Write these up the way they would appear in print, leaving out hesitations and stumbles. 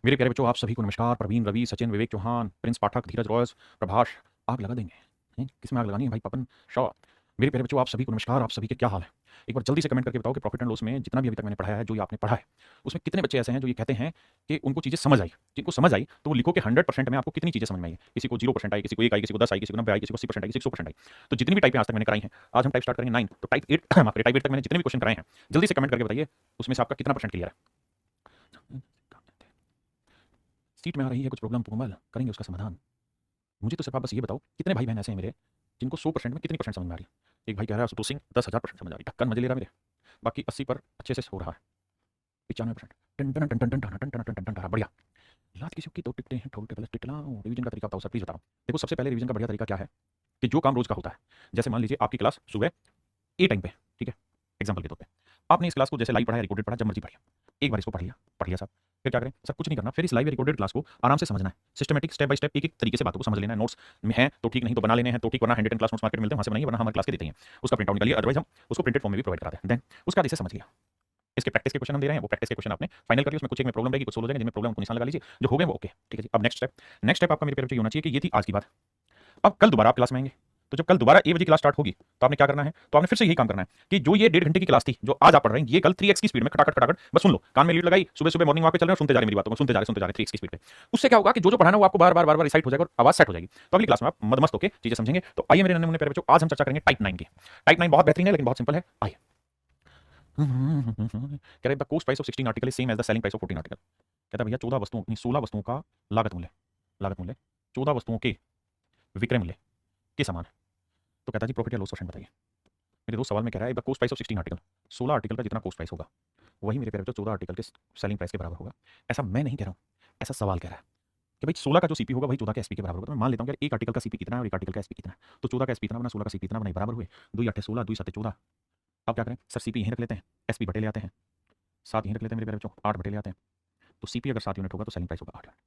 मेरे प्यारे बच्चों, आप सभी को नमस्कार। प्रवीण, रवि, सचिन, विवेक चौहान, प्रिंस पाठक, धीरज रॉयस, प्रभाष। आग लगा देंगे हैं? किस में आग लगानी है भाई? पपन शॉ। मेरे प्यारे बच्चों, आप सभी को नमस्कार। आप सभी के क्या हाल है? एक बार जल्दी से कमेंट करके बताओ कि प्रॉफिट एंड लॉस में जितना भी अभी तक मैंने पढ़ाया है, जो ये आपने पढ़ा है, उसमें कितने बच्चे ऐसे हैं जो ये कहते हैं कि उनको चीज़ें समझ आई। जिनको समझ आई तो वो लिखो कि 100% में आपको कितनी चीज़ें समझ में आई है। किसी को 0% आई, किसी को 1 आई, किसी को 10 आई, किसी को 90 आई, किसी को 80% आई, किसी को 100% आई। तो जितनी भी टाइपें आज तक मैंने कराई हैं, आज हम टाइप स्टार्ट करेंगे 9। तो टाइप 8 माफ करिए, टाइप 8 तक मैंने जितने भी क्वेश्चन कराए हैं, जल्दी से कमेंट करके बताइए उसमें से आपका कितना परसेंट क्लियर है। सीट में आ रही है कुछ प्रॉब्लम, कोमल करेंगे उसका समाधान। मुझे तो सिर्फ आप बस ये बताओ, कितने भाई बहन ऐसे हैं मेरे जिनको 100% में कितनी परसेंट समझ में आ रही है? एक भाई कह रहा है सुतो सिंह 10,000% समझ आ रही है, ढक्कन मजे ले रहा है मेरे। बाकी 80 पर अच्छे से हो रहा है। 95%। टन टन टन टन टन टन टन टन टन टन टन, बढ़िया। लात किसी की दो टिकटे हैं, ठोल टेबल टिटलाओ। रिवीजन का तरीका बताओ सर, प्लीज बताओ। देखो, सबसे पहले रिवीजन का बढ़िया तरीका क्या है कि जो काम रोज का होता है, जैसे मान लीजिए आपकी क्लास सुबह ए टाइम पे, ठीक है, एग्जाम्पल के तौर पे आपने इस क्लास को जैसे लाइव पढ़ा है, रिकॉर्डेड पढ़ा, जब मर्जी पढ़िए, एक बार इसको पढ़ लिया साहब। फिर क्या करें सर? कुछ नहीं करना। फिर इस लाइव रिकॉर्डेड क्लास को आराम से समझना है, सिस्टमेटिक, स्टेप बाय स्टेप, एक एक तरीके से बातों को समझ लेना है। नोट्स में है तो ठीक, नहीं तो बना लेने हैं तो ठीक, वरना hand written class notes market में मिलते हैं, वहां से बनाइए, वरना हमारे क्लास के देते हैं। उसका प्रिंट आउट निकालिए, अदरवाइज हम उसको प्रिंटेड फॉर्म में भी प्रोवाइड कराते हैं। देन उसका इसे समझ लिया। इसके प्रैक्टिस के क्वेश्चन हम दे रहे हैं, वो प्रैक्टिस के क्वेश्चन आपने फाइनल करिए। उसमें कुछ एक में प्रॉब्लम रहेगी, कुछ सोल्व हो जाएंगे, जिनमें प्रॉब्लम को निशान लगा लीजिए, जो हो गए वो ओके, ठीक है जी। अब नेक्स्ट स्टेप आपका मेरे पेपर पे ये होना चाहिए कि ये थी आज की बात। अब कल दोबारा आप क्लास में आएंगे, तो जब कल दोबारा 1 बजे क्लास स्टार्ट होगी तो आपने क्या करना है? तो आपने फिर से यही काम करना है कि जो ये 1.5 घंटे की क्लास थी, जो आज आप पढ़ रहे हैं, ये कल 3x की स्पीड में खटाखट खटाखट बस सुन लो। कान में लीड लगाई, सुबह सुबह मॉर्निंग वॉक पे चल रहे हो, सुनते जा रहे मेरी बातों को, सुनते जा रहे 3x की स्पीड पे। उससे क्या होगा कि जो पढ़ाना वो आपको बार बार बार बार रिसाइट हो जाएगा और आवाज सेट हो जाएगी। तो अगली क्लास में आप मदमस्त होकर चीजें समझेंगे। तो आइए मेरे नन्हे मुन्ने प्यारे बच्चों, आज हम चर्चा करेंगे टाइप 9 की। टाइप 9 बहुत बेहतरीन है लेकिन बहुत सिंपल है। आइए। कह रहे the cost price of 16 article is same as the selling price of 14 article. कहता है भैया 14 वस्तुओं, नहीं 16 वस्तुओं का लागत मूल्य 14 वस्तुओं के विक्रय मूल्य के समान है। तो कहता है जी प्रॉफिट या लॉस परसेंट बताइए। मेरे दोस्त सवाल में कह रहा है the cost price of 16 article, 16 article का जितना कोस्ट प्राइस होगा वही मेरे प्यारे बच्चों 14 आर्टिकल के सेलिंग प्राइस के बराबर होगा। ऐसा मैं नहीं कह रहा हूँ, ऐसा सवाल कह रहा है कि भाई 16 का जो सीपी होगा वही 14 का एसपी के बराबर होगा। तो मैं मान लेता हूँ कि यार एक आर्टिकल का सीपी कितना है और एक आर्टिकल का एसपी कितना है, तो 14 का एसपी इतना बना, 16 का सीपी इतना बना, बराबर हुए। 2 8 16, 2 7 14। अब क्या करें सर? सीपी यहीं रख लेते हैं, एसपी बटे ले आते हैं, 7 यहीं रख लेते हैं मेरे प्यारे बच्चों, 8 बटे ले आते हैं। तो सीपी अगर 7 यूनिट होगा तो सेलिंग प्राइस होगा 8 यूनिट।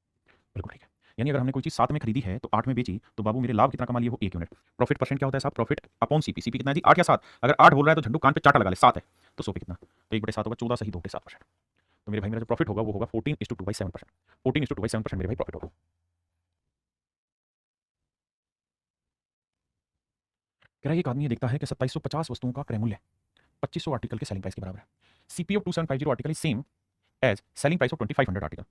बिल्कुल ठीक है। यानी अगर हमने कोई चीज 7 में खरीदी है तो 8 में बेची, तो बाबू मेरे लाभ कितना कमा लिए? वो 1 यूनिट। प्रॉफिट परसेंट क्या होता है साहब? Profit upon CP. सीपी कितना है जी? 8 या 7? अगर 8 बोल रहा है तो झंडू कान पे चाटा लगा ले, 7 है तो 100 पे कितना? तो 1/7 होगा, 14 सही 2/7%। तो मेरे भाई मेरा जो प्रॉफिट होगा वो होगा 14:2/7%। 14:2/7% मेरे भाई प्रॉफिट होगा। कह रहा है एक आदमी ये देखता है कि 2750 वस्तुओं का क्रय मूल्य 2500 आर्टिकल के सेलिंग प्राइस के बराबर है। CP of 2750 article is same as selling price of 2500 article.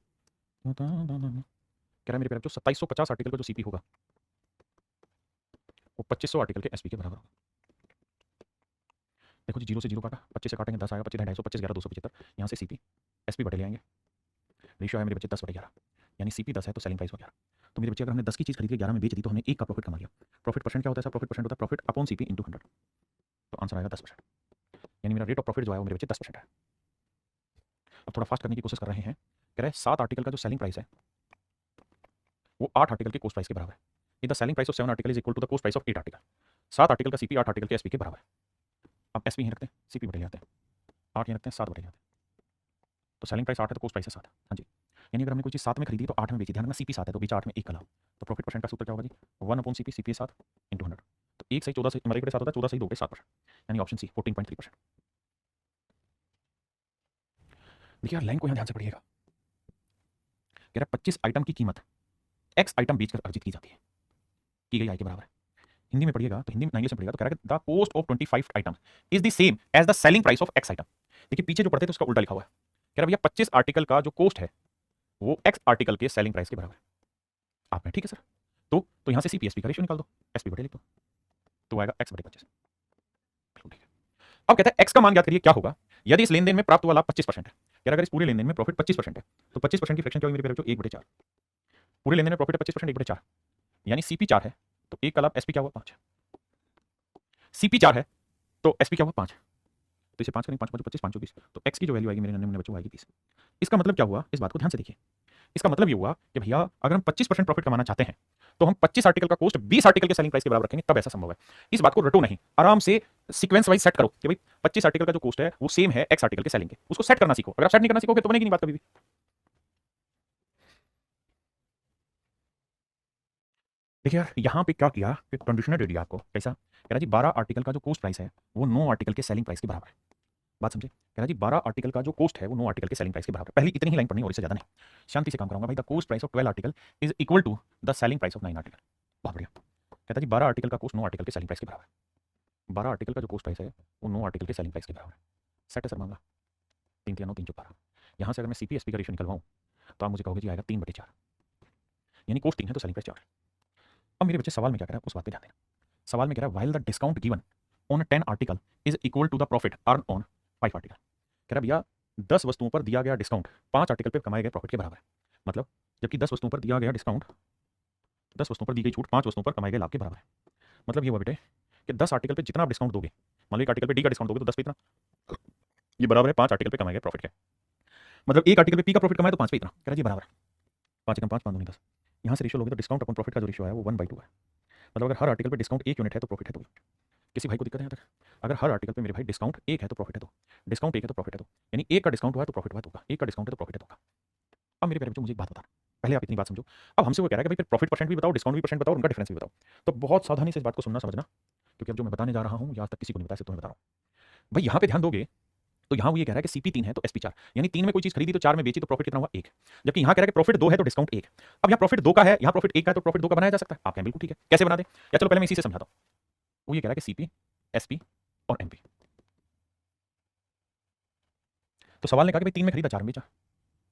कह रहा है मेरे प्यारे बच्चों 2750 आर्टिकल का जो सीपी होगा वो 2500 आर्टिकल के एसपी के बराबर होगा। देखो जी, 0 से 0 काटा, 25 से काटेंगे 10 आएगा, 25 250, 25 11 275। यहाँ से सीपी एसपी बटे ले आएंगे। रेशियो है मेरे बच्चे 10/11, यानी सीपी 10 है तो सेलिंग प्राइस हो 11। तो मेरे बच्चे अगर हमने 10 की चीज़ खरीदी 11 में बेच दी तो हमने 1 का प्रॉफिट कमा लिया। प्रॉफिट परसेंट क्या होता है सर? प्रॉफिट परसेंट होता है प्रॉफिट अपॉन सीपी इंटू 100। तो आंसर आएगा 10%। यानी मेरा रेट ऑफ प्रॉफिट जो है वो मेरे बच्चे 10% है। अब थोड़ा फास्ट करने की कोशिश कर रहे हैं। कह रहे हैं 7 आर्टिकल का जो सेलिंग प्राइस है वो 8 आर्टिकल के कोस्ट प्राइस के बराबर है। The selling price of 7 article is equal to the cost price of 8 article. 7 article का सीपी 8 आर्टिकल के एसपी के बराबर है। अब एसपी यहीं रखते हैं, सीपी बटे ले आते हैं, 8 यहीं रखते हैं, 7 बटे ले आते हैं। तो सेलिंग प्राइस 8 है तो कोस्ट प्राइस है 7। हाँ जी। यानी अगर हमने कोई चीज़ 7 में खरीदी तो 8 में बेची, ध्यान रखना सीपी 7 है तो बेचा 8 में, 1 का लाभ। तो प्रॉफिट परसेंट का सूत्र क्या होगा जी? 1 अपॉन सीपी, सीपी 7 इंटू 100। तो 1 सही 14 से हमारे 1/7 होता है, 14 सही 2/7%। यानी ऑप्शन सी 14.3%। देखिए यार, लाइन को यहाँ ध्यान से पढ़िएगा। कह रहा है 25 आइटम की कीमत एक्स आइटम बेचकर अर्जित की जाती है, की गई आय के बराबर है। हिंदी में पढ़िएगा तो हिंदी में, इंग्लिश में पढ़िएगा तो कह रहा है the cost of 25 item is the same as the selling price of X item. देखिए पीछे जो पढ़ते थे उसका उल्टा लिखा हुआ है। कह रहा भैया 25 आर्टिकल का जो कॉस्ट है वो एक्स आर्टिकल के सेलिंग प्राइस के बराबर है। आप में ठीक है सर? तो यहां से सीपीएसपी का रेशियो निकाल दो, एसपी बटे लिख दो, तो आएगा एक्स बटे 25। बिल्कुल ठीक है। अब कहता है एक्स का मान ज्ञात करिए, क्या होगा यदि इस लेनदेन में प्राप्त हुआ लाभ 25% है। कह रहा अगर इस पूरे लेनदेन में प्रॉफिट 25% है तो 25% की फ्रैक्शन क्या होगी मेरे प्यारे बच्चों? 1/4। पूरे लेनदेन में प्रॉफिट है 25%, 1/4, यानी सीपी 4 है तो 1 का लाभ, एसपी क्या हुआ? 5। सीपी 4 है तो एसपी क्या हुआ? 5। तो इसे 5 करेंगे, 5 5 25, 5 20, तो एक्स की जो वैल्यू आएगी मेरे नन्हे मुन्ने बच्चों आएगी 20। इसका मतलब क्या हुआ? इस बात को ध्यान से देखिए। इसका मतलब ये हुआ कि भैया अगर हम 25% प्रॉफिट कमाना चाहते हैं तो हम 25 आर्टिकल का कॉस्ट 20 आर्टिकल के सेलिंग प्राइस के बराबर रखेंगे, तब ऐसा संभव है। इस बात को रटो नहीं, आराम से सीक्वेंस वाइज सेट करो कि भाई 25 आर्टिकल का जो कॉस्ट है वो सेम है एक्स आर्टिकल के सेलिंग के। उसको सेट करना सीखो। अगर आप सेट नहीं करना सीखोगे तो बनेगी नहीं बात कभी भी। देखिए यार, यहाँ पे क्या किया कि कंडीशनर दे दिया आपको। कैसा? कह रहा जी 12 आर्टिकल का जो कॉस्ट प्राइस है वो 9 आर्टिकल के सेलिंग प्राइस के बराबर है। बात समझे? कह रहा जी 12 आर्टिकल का जो कॉस्ट है वो 9 आर्टिकल के सेलिंग प्राइस के बराबर है। पहली इतनी ही लाइन पढ़नी है और इससे ज़्यादा नहीं। शांति से काम कराऊंगा भाई। The cost price of 12 article is equal to the selling price of 9 article. बहुत बढ़िया। कहता जी 12 आर्टिकल का कॉस्ट 9 आर्टिकल के सेलिंग प्राइस के बराबर है। 12 आर्टिकल का जो कॉस्ट प्राइस है वो 9 आर्टिकल के सेलिंग प्राइस के बराबर है। सेट है सर मामला। 3 3 9 3 12। यहाँ से अगर मैं सीपी एसपी का रेशियो निकलवाऊँ तो आप मुझे कहोगे जी आएगा 3/4, यानी कॉस्ट 3 है तो सेलिंग प्राइस 4 है। अब मेरे बच्चे सवाल में क्या कह रहा है उस बात पे ध्यान देना। सवाल में कह रहा है while the discount given on 10 article is equal to the profit earn on 5 article. कह रहा भैया 10 वस्तुओं पर दिया गया डिस्काउंट 5 आर्टिकल पे कमाए गए प्रॉफिट के बराबर है। मतलब जबकि 10 वस्तुओं पर दिया गया डिस्काउंट 10 वस्तुओं पर दी गई छूट 5 वस्तुओं पर कमाए गए लाभ के बराबर है। मतलब ये हुआ बेटे कि 10 आर्टिकल पे जितना आप डिस्काउंट दोगे, मान लो एक आर्टिकल पे डी का डिस्काउंट दोगे तो 10 पे इतना, ये बराबर है 5 आर्टिकल पे कमाए गए प्रॉफिट के। मतलब एक आर्टिकल पे पी का प्रॉफिट कमाए तो 5 पे इतना। कह रहा जी बराबर है 5 एकम 5 5 दूनी 10। यहाँ से रेशियो लोगे तो डिस्काउंट अपन प्रॉफिट का जो रेशियो है वो 1/2 है। मतलब अगर हर आर्टिकल पे डिस्काउंट 1 यूनिट है तो प्रॉफिट है 2 यूनिट। किसी भाई को दिक्कत है यहाँ तक? अगर हर आर्टिकल पे मेरे भाई डिस्काउंट 1 है तो प्रॉफिट है 2, डिस्काउंट 1 है तो प्रॉफिट है 2, यानी 1 का डिस्काउंट हुआ है तो प्रॉफिट हुआ है 2 का, 1 का डिस्काउंट है तो प्रॉफिट है 2 का। अब मेरे प्यारे बच्चों मुझे एक बात बताना, पहले आप इतनी बात समझो। अब हमसे वो कह रहा है कि भाई फिर प्रॉफिट परसेंट भी बताओ, डिस्काउंट भी परसेंट बताओ और उनका डिफरेंस भी बताओ। तो बहुत सावधानी से इस बात को सुनना समझना, क्योंकि अब जो मैं बताने जा रहा हूँ या आज तक किसी को नहीं बताया, सिर्फ तुम्हें बता रहा हूँ। भाई यहाँ पे ध्यान दोगे तो यहाँ वो ये कह रहा है कि सीपी 3 है तो एसपी 4, यानी 3 में कोई चीज खरीदी तो 4 में बेची तो प्रॉफिट कितना हुआ 1। जबकि यहाँ कह रहा है कि प्रॉफिट 2 है तो डिस्काउंट 1। अब यहाँ प्रॉफिट 2 का है, यहाँ प्रॉफिट 1 का है तो प्रॉफिट 2 का बनाया जा सकता है। आप कहें बिल्कुल ठीक है, कैसे बना दे? या चलो पहले मैं इसी से समझाता हूँ। वो ये कह रहा है कि सीपी एसपी और एमपी। तो सवाल ने कहा कि भाई 3 में खरीदा 4 में बेचा,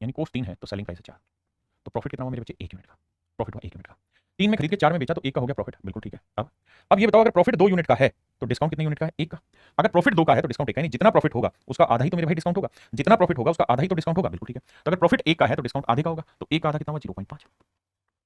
यानी कॉस्ट 3 है तो सेलिंग प्राइस है 4, तो प्रॉफिट कितना हुआ मेरे बच्चे 1 यूनिट का। प्रॉफिट हुआ 1 यूनिट का। 3 में खरीद के 4 में बेचा तो 1 का हो गया प्रॉफिट, बिल्कुल ठीक है। अब ये बताओ अगर प्रॉफिट 2 यूनिट का है तो डिस्काउंट कितने यूनिट का है? 1 का। अगर प्रॉफिट 2 का है तो डिस्काउंट 1 का, यानी जितना प्रॉफिट होगा उसका आधा ही तो मेरे भाई डिस्काउंट होगा, जितना प्रॉफिट होगा उसका आधा ही तो डिस्काउंट होगा, बिल्कुल ठीक है। तो अगर प्रॉफिट 1 का है तो डिस्काउंट आधे का होगा, तो 1 का आधा कितना हुआ 0.5।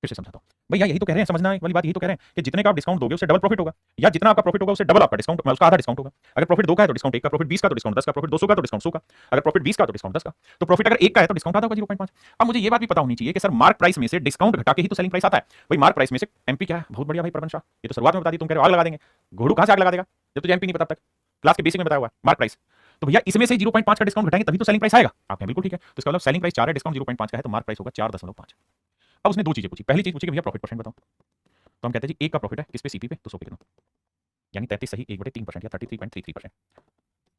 फिर से समझाता हूँ भैया, यही तो कह रहे हैं, समझना वाली बात यही तो कह रहे हैं कि जितने का आप डिस्काउंट दोगे उससे डबल प्रॉफिट होगा, या जितना आपका प्रॉफिट होगा उससे डबल आपका डिस्काउंट, उसका आधा डिस्काउंट होगा। अगर प्रॉफिट 2 का है तो डिस्काउंट 1 का, प्रॉफिट 20 का तो डिस्काउंट 10 का, प्रॉफिट 200 का तो डिस्काउंट 100 का, अगर प्रॉफिट 20 का तो डिस्काउंट 10 का। तो प्रॉफिट अगर 1 का है तो डिस्काउंट आधा होगा 0.5। अब मुझे ये बात भी पता होनी चाहिए कि सर मार्क प्राइस में से डिस्काउंट घटा के ही तो सेलिंग प्राइस आता है। भाई मार्क प्राइस में से एमपी क्या है? बहुत बढ़िया भाई प्रबंध शाह, ये तो शुरुआत में बता दी, तुम कह रहे हो आग लगा देंगे। घोड़ू कहां से आग लगा देगा जब तुझे एमपी नहीं पता तक? क्लास के बेसिक में बताया हुआ है मार्क प्राइस। तो भैया इसमें से 0.5 का डिस्काउंट घटाएंगे तभी तो सेलिंग प्राइस आएगा। आप कहें बिल्कुल ठीक है, तो इसका मतलब सेलिंग प्राइस 4 है, डिस्काउंट 0.5 का है, तो मार्क प्राइस होगा 4.5। अब उसने दो चीजें पूछी। पहली चीज पूछी कि भैया प्रॉफिट परसेंट बताओ, तो हम कहते हैं जी 1 का प्रॉफिट है किस पे? सीपी पे, तो 100 पे कितना, यानी 33 सही 1/3% या 33.33%।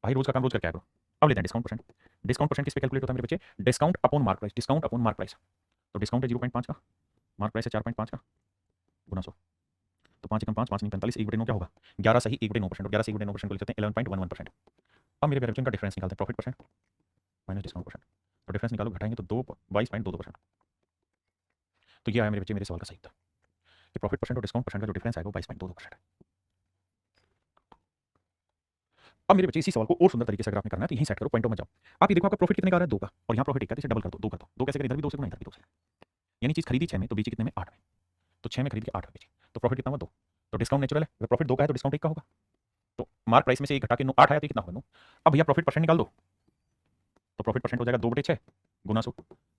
भाई रोज का काम रोज करके आया करो। अब लेते हैं डिस्काउंट परसेंट। डिस्काउंट परसेंट किस पे कैलकुलेट होता है मेरे बच्चे? Discount upon mark price, discount upon mark price. तो डिस्काउंट है 0.5 का, मार्क प्राइस है 4.5 का, गुना 100, तो 5 एकम 5 5 नहीं 45, 1/9 क्या होगा? 11 सही 1/9%, और 11 से 1/9% को लिख सकते हैं 11.11%। अब मेरे प्यारे बच्चों का डिफरेंस निकालते हैं, profit percent minus discount percent. तो डिफरेंस निकालो, घटाएंगे तो 22.22%। तो ये आया मेरे बच्चे मेरे सवाल का सही उत्तर कि प्रॉफिट परसेंट और डिस्काउंट परसेंट का जो डिफरेंस आएगा वो 22.22% है। अब मेरे बच्चे इसी सवाल को और सुंदर तरीके से अगर आपने करना है तो यहीं सेट करो, पॉइंटों में जाओ। आप ये देखो आपका प्रॉफिट कितने का आ रहा है? 2 का, और यहाँ प्रॉफिट 1 का, तो इसे डबल कर दो, 2 कर दो। 2 कैसे करें? इधर भी 2 से गुना, इधर भी 2 से। यानी चीज खरीदी 6 में तो बेची कितने में? 8 में। तो 6 में खरीद के 8 में बेची, तो प्रॉफिट कितना हुआ? 2। तो डिस्काउंट नेचुरल है, अगर प्रॉफिट 2 का है तो डिस्काउंट 1 का होगा। तो मार्क प्राइस में से 1 घटा के 9 8 आया तो ये कितना होगा? 9। अब भैया प्रॉफिट परसेंट निकाल दो, तो प्रॉफिट परसेंट हो जाएगा 2/6 गुना 100,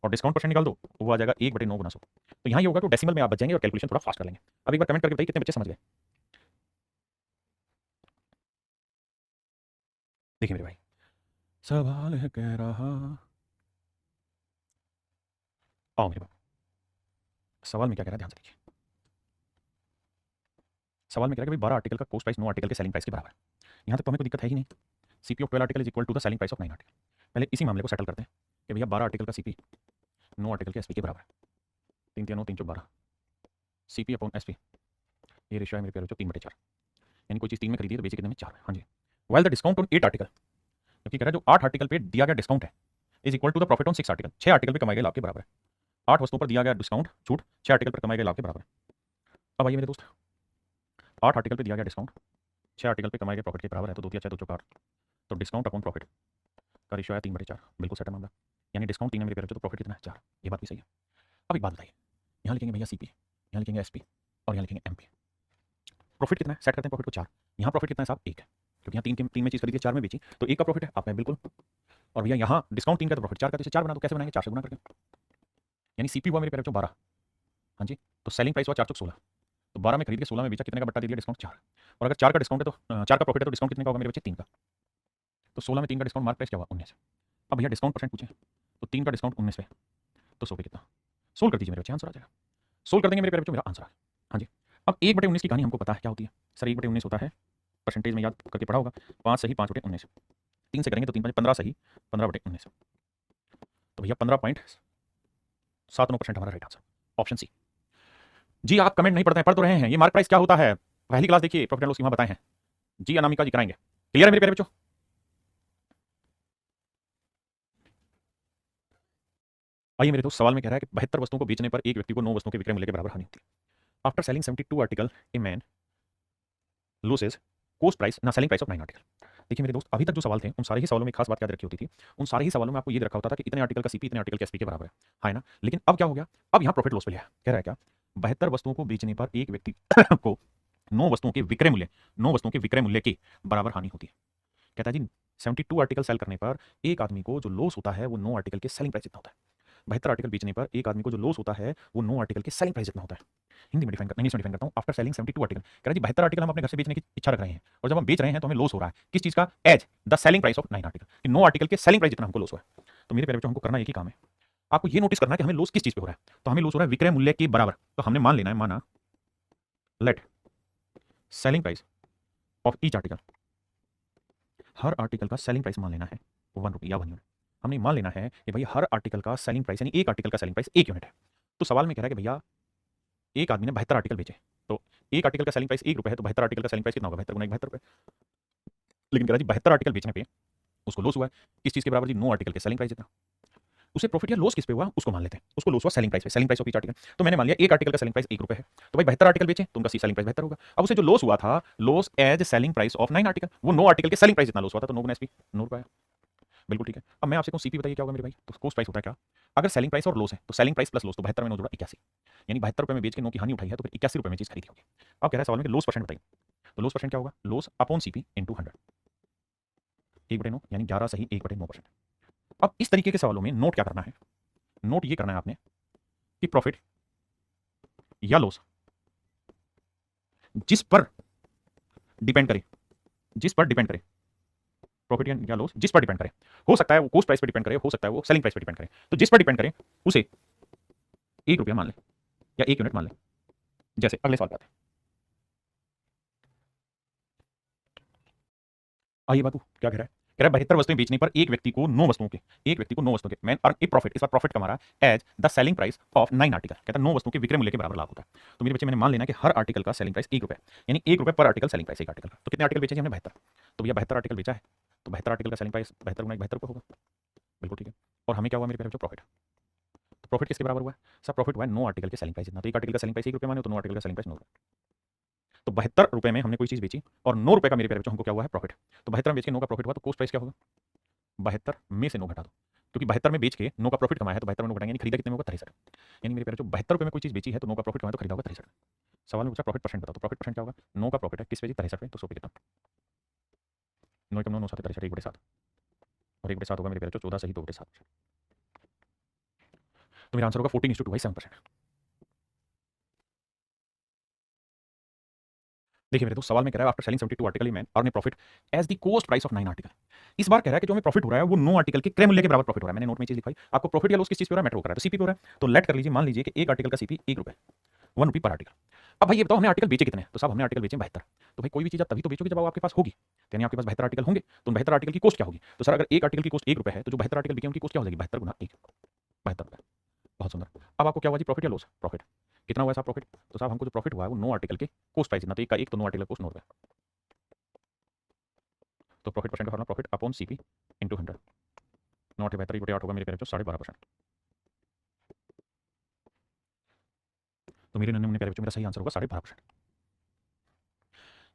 और डिस्काउंट परसेंट निकाल दो वो आ जाएगा 1/9 गुना 100। तो यहाँ ये होगा तो डेसिमल में आप बच जाएंगे और कैलकुलेशन थोड़ा फास्ट कर लेंगे। अब एक बार कमेंट करके बताइए कितने बच्चे समझ गए। देखिए मेरे भाई, सवाल है कह रहा, आओ मेरे बाबू, सवाल में क्या कह रहा है ध्यान से देखिए। सवाल में कह रहा है कि भाई 12 आर्टिकल का कॉस्ट प्राइस 9 आर्टिकल के सेलिंग प्राइस के बराबर है। यहाँ तक तो हमें कोई दिक्कत है ही नहीं। CP of 12 article is equal to the selling price of 9 article. पहले इसी मामले को सेटल करते हैं कि भैया 12 आर्टिकल का सीपी 9 आर्टिकल के एसपी के बराबर है। 3 3 9 3 12 सीपी अपॉन एसपी, ये रेशियो है मेरे प्यारे बच्चों 3/4, यानी कोई चीज़ 3 में खरीदी है तो बेची कितने में? 4 में। हाँ जी। While the discount on 8 article, क्योंकि कह रहा है जो 8 आर्टिकल पे दिया गया डिस्काउंट है is equal to the profit on 6 article, 6 article पे कमाए गए लाभ के बराबर है। 8 वस्तुओं पर दिया गया डिस्काउंट छूट 6 आर्टिकल पर कमाए गए लाभ के बराबर है। अब आइए मेरे दोस्त, 8 आर्टिकल पे दिया गया डिस्काउंट 6 आर्टिकल पे कमाए गए प्रॉफिट के बराबर है, तो 2 तिया 6 2 4, तो डिस्काउंट अपॉन प्रॉफिट का रेशियो है 3/4, बिल्कुल सेट है मामला। यानी डिस्काउंट 3 है मेरे प्यारे बच्चों, तो प्रॉफिट कितना है? 4। ये बात भी सही है। अब एक बात बताइए, यहाँ लिखेंगे भैया सीपी, यहाँ लिखेंगे एसपी, और यहाँ लिखेंगे एमपी। प्रॉफिट कितना है? सेट करते हैं प्रॉफिट को 4। यहाँ प्रॉफिट कितना है साहब? 1 है, क्योंकि यहाँ 3 में चीज़ खरीदी 4 में बेची, तो 1 का प्रॉफिट है। आप में बिल्कुल। और भैया यहाँ डिस्काउंट 3 का तो प्रॉफिट 4 का, तो इसे 4 बना दो। कैसे बनाएंगे? 4 से गुना करके, यानी सीपी हुआ मेरे प्यारे बच्चों 12। हाँ जी। तो सेलिंग प्राइस हुआ 4 चौक 16, तो 12 में खरीद के 16 में बेचा, कितने का बट्टा दे दिया? डिस्काउंट 4। और अगर 4 का डिस्काउंट है तो 4 का प्रॉफिट है तो डिस्काउंट कितने का होगा मेरे बच्चे? 3 का। तो 16 में 3 का डिस्काउंट, मार्क प्राइस क्या हुआ? 19। अब भैया डिस्काउंट परसेंट पूछे तो 3 का डिस्काउंट 19 पे, तो 100 पे कितना? सोल्व कर दीजिए मेरे बच्चे, आंसर आ जाएगा। सोल्व कर देंगे मेरे प्यारे बच्चों, मेरा आंसर आ। हाँ जी। अब 1/19 की कहानी हमको पता है क्या होती है। सर 1/19 होता है, परसेंटेज में याद करके पढ़ा होगा, 5 सही 5/19। 3 से करेंगे तो 3×5 = 15 सही, 15/19। तो भैया 15.79% हमारा राइट आंसर, ऑप्शन सी। जी आप कमेंट नहीं पढ़ते हैं, पढ़ तो रहे हैं। ये मार्क प्राइस क्या होता है? पहली क्लास देखिए, प्रॉफिट एंड लॉस की वहां बताए हैं। जी अनामिका जी कराएंगे। क्लियर है मेरे प्यारे बच्चों? आइए मेरे दोस्त, सवाल में कह रहा है कि 72 वस्तुओं को बेचने पर एक व्यक्ति को 9 वस्तुओं के विक्रय मूल्य के बराबर हानि होती है। After selling 72 article a man loses cost price ना सेलिंग प्राइस ऑफ 9 आर्टिकल। देखिए मेरे दोस्त, अभी तक जो सवाल थे उन सारे ही सवालों में एक खास बात याद रखी होती थी। उन सारे ही सवालों में आपको ये रखा होता था कि इतने आर्टिकल का सीपी इतने आर्टिकल के एसपी के बराबर है ना? लेकिन अब क्या हो गया? अब यहाँ प्रॉफिट लॉस पे लिया है। कह रहा है क्या? 72 वस्तुओं को बेचने पर एक व्यक्ति को 9 वस्तुओं के विक्रय मूल्य 9 वस्तुओं के विक्रय मूल्य के बराबर हानि होती है। कहता है जी 72 आर्टिकल सेल करने पर एक आदमी को जो लॉस होता है वो 9 आर्टिकल के सेलिंग प्राइस जितना होता है। 72 आर्टिकल बेचने पर एक आदमी को जो लॉस होता है वो 9 आर्टिकल के सेलिंग प्राइस जितना होता है। हिंदी में डिफाइन इंग्लिश में डिफाइन करता हूँ। आफ्टर सेलिंग 72 आर्टिकल, कह रहा है जी 72 आर्टिकल हम अपने घर से बेचने की इच्छा रख रहे हैं और जब हम बेच रहे हैं तो हमें लॉस हो रहा है। किस चीज का? As the selling price of 9 article, कि 9 आर्टिकल के सेलिंग प्राइस जितना हमको लॉस हुआ है। तो मेरे प्यारे बच्चों, हमको करना एक ही काम है। आपको ये नोटिस करना है कि हमें लॉस किस चीज पे हो रहा है। तो हमें लॉस हो रहा है विक्रय मूल्य के बराबर। तो हमने मान लेना है, माना let selling price of each article, हर आर्टिकल का सेलिंग प्राइस मान लेना है 1 रुपये या 1 यूनिट। हमने मान लेना है कि भाई हर आर्टिकल का सेलिंग प्राइस यानी एक आर्टिकल का सेलिंग प्राइस 1 यूनिट है। तो सवाल में कह रहा है कि भैया एक आदमी ने 72 आर्टिकल बेचे, तो एक आर्टिकल का सेलिंग प्राइस 1 रुपये है, तो 72 आर्टिकल का सेलिंग प्राइस कितना होगा? 72 × 1 72 रुपये। लेकिन कह रहा जी 72 आर्टिकल बेचने पे उसको लॉस हुआ है। किस चीज के बराबर जी? 9 आर्टिकल के सेलिंग प्राइस जितना। उसे प्रॉफिट या लॉस किस पे हुआ उसको मान लेते हैं। उसको लॉस हुआ सेलिंग प्राइस पे, selling price of each article. तो मैंने मान लिया एक आर्टिकल का सेलिंग प्राइस 1 रुपये है, तो भाई 72 आर्टिकल बेचे तो उनका सेलिंग प्राइस 72 होगा। अब उसे जो लॉस हुआ था, loss as selling price of 9 article, वो 9 आर्टिकल के सेलिंग प्राइस जितना लॉस हुआ था, तो 9 × एसपी 9 रुपये। बिल्कुल ठीक है। अब मैं आपसे कहूँ सीपी बताइए क्या होगा मेरे भाई? तो कोस्ट प्राइस होता है क्या? अगर सेलिंग प्राइस और लॉस है तो सेलिंग प्राइस प्लस लॉस, तो 72 में 9 जोड़ा 81, यानी 72 रुपये में बेच के 9 की हानि उठाई है, तो फिर 81 रुपये में चीज खरीदी होगी। अब कह रहा है सवाल में कि लॉस परसेंट बताइए। तो लॉस परसेंट क्या होगा? लॉस अपॉन सीपी इंटू 100, 1/9 यानी 11 सही 1/9%। अब इस तरीके के सवालों में नोट क्या करना है? नोट ये करना है आपने कि प्रॉफिट या लॉस जिस पर डिपेंड करे, जिस पर डिपेंड करे, प्रॉफिट या लॉस जिस पर डिपेंड करे, हो सकता है वो कोस्ट प्राइस पर डिपेंड करे, हो सकता है वो सेलिंग प्राइस पर डिपेंड करे, तो जिस पर डिपेंड करे उसे 1 रुपया मान ले या 1 यूनिट मान ले। जैसे अगले सवाल पे आते हैं। आइए बाबू क्या कह रहा है? कह रहा है 72 वस्तुएं बेचने पर एक व्यक्ति को 9 वस्तुओं के मैन अर्न ए प्रॉफिट, इस बार प्रॉफिट कमा रहा है as the selling price of 9 article. कहता है 9 वस्तुओं के विक्रय मूल्य के बराबर लाभ होता है। तो मेरे बच्चे मैंने मान लेना कि हर आर्टिकल का सेलिंग प्राइस 1 रुपये, यानी 1 रुपये पर आर्टिकल सेलिंग प्राइस एक आर्टिकल का। तो कितने आर्टिकल बेचे हमने? 72। तो भैया 72 आर्टिकल बेचा है, तो 72 आर्टिकल का सेलिंग प्राइस 72 × 1 72 रुपये होगा। बिल्कुल ठीक है। और हमें क्या हुआ मेरे प्यारे बच्चों? प्रॉफिट। तो प्रॉफिट किसके बराबर हुआ है? सब प्रॉफिट हुआ है 9 आर्टिकल के सेलिंग प्राइस जितना। तो एक आर्टिकल का सेलिंग प्राइस 1 रुपये माने, तो 9 आर्टिकल का सेलिंग प्राइस 9 रुपये। तो 72 रुपये में हमने कोई चीज बेची और 9 रुपये का मेरे प्यारे बच्चों हमको क्या हुआ है? प्रॉफिट। तो 72 में बेच के 9 का प्रॉफिट हुआ, तो कोस्ट प्राइस क्या होगा? 72 में से 9 घटा दो, क्योंकि 72 में बेच के 9 का प्रॉफिट कमाया है, तो 72 में 9 घटाएंगे, यानी खरीदा कितने में होगा? 63। यानी मेरे प्यारे जो 72 रुपये में कोई चीज बेची है तो 9 का प्रॉफिट कमाया तो खरीदा होगा 63। सवाल में पूछा प्रॉफिट परसेंट बताओ, तो प्रॉफिट परसेंट क्या होगा? 9 का प्रॉफिट है किस पे जी? 63 पे, तो 100 पे कितना? 9 × 9 9 7 63, 1/7 और 1/7 होगा मेरे प्यारे 14 सही 2/7। तो मेरा आंसर होगा 14:2 भाई 7%। देखिए मेरे दोस्त, सवाल में कह रहा है after selling 72 article man earn a profit as the cost price of 9 article. इस बार कह रहा है कि जो हमें प्रॉफिट हो रहा है वो 9 आर्टिकल के क्रय मूल्य के बराबर प्रॉफिट हो रहा है। मैंने नोट में चीज लिखवाई आपको। प्रॉफिट या लॉस किस चीज पे हो रहा है? मैटर हो रहा है, तो सीपी पे हो रहा है। तो लेट कर लीजिए, मान लीजिए कि एक आर्टिकल का सीपी 1 रुपये, 1 रुपी पर आर्टिकल। अब भाई ये बताओ हमने आर्टिकल बेचे कितने? तो साहब हमने आर्टिकल बेचे 72। तो भाई कोई भी चीज आप तभी तो बेचोगे जब वो आपके पास होगी, यानी आपके पास 72 आर्टिकल होंगे, तो 72 आर्टिकल की कॉस्ट क्या होगी? तो सर अगर एक आर्टिकल की कॉस्ट 1 रुपये है तो जो 72 आर्टिकल बिके उनकी कॉस्ट क्या हो जाएगी? 72 × 1 72 रुपये। बहुत सुंदर। अब आपको क्या हुआ जी? प्रॉफिट या लॉस? प्रॉफिट। कितना हुआ साहब प्रॉफिट? तो साहब हमको जो प्रॉफिट हुआ है वो 9 आर्टिकल के कॉस्ट प्राइस जितना, तो एक का एक, तो 9 आर्टिकल कॉस्ट 9 रुपये। तो प्रॉफिट परसेंट का formula profit upon CP into 100। 9 × 72 = 8 होगा मेरे प्यारे बच्चों 12.5%। तो मेरे नन्हे मुन्ने प्यारे बच्चों मेरा सही आंसर होगा 12.5%।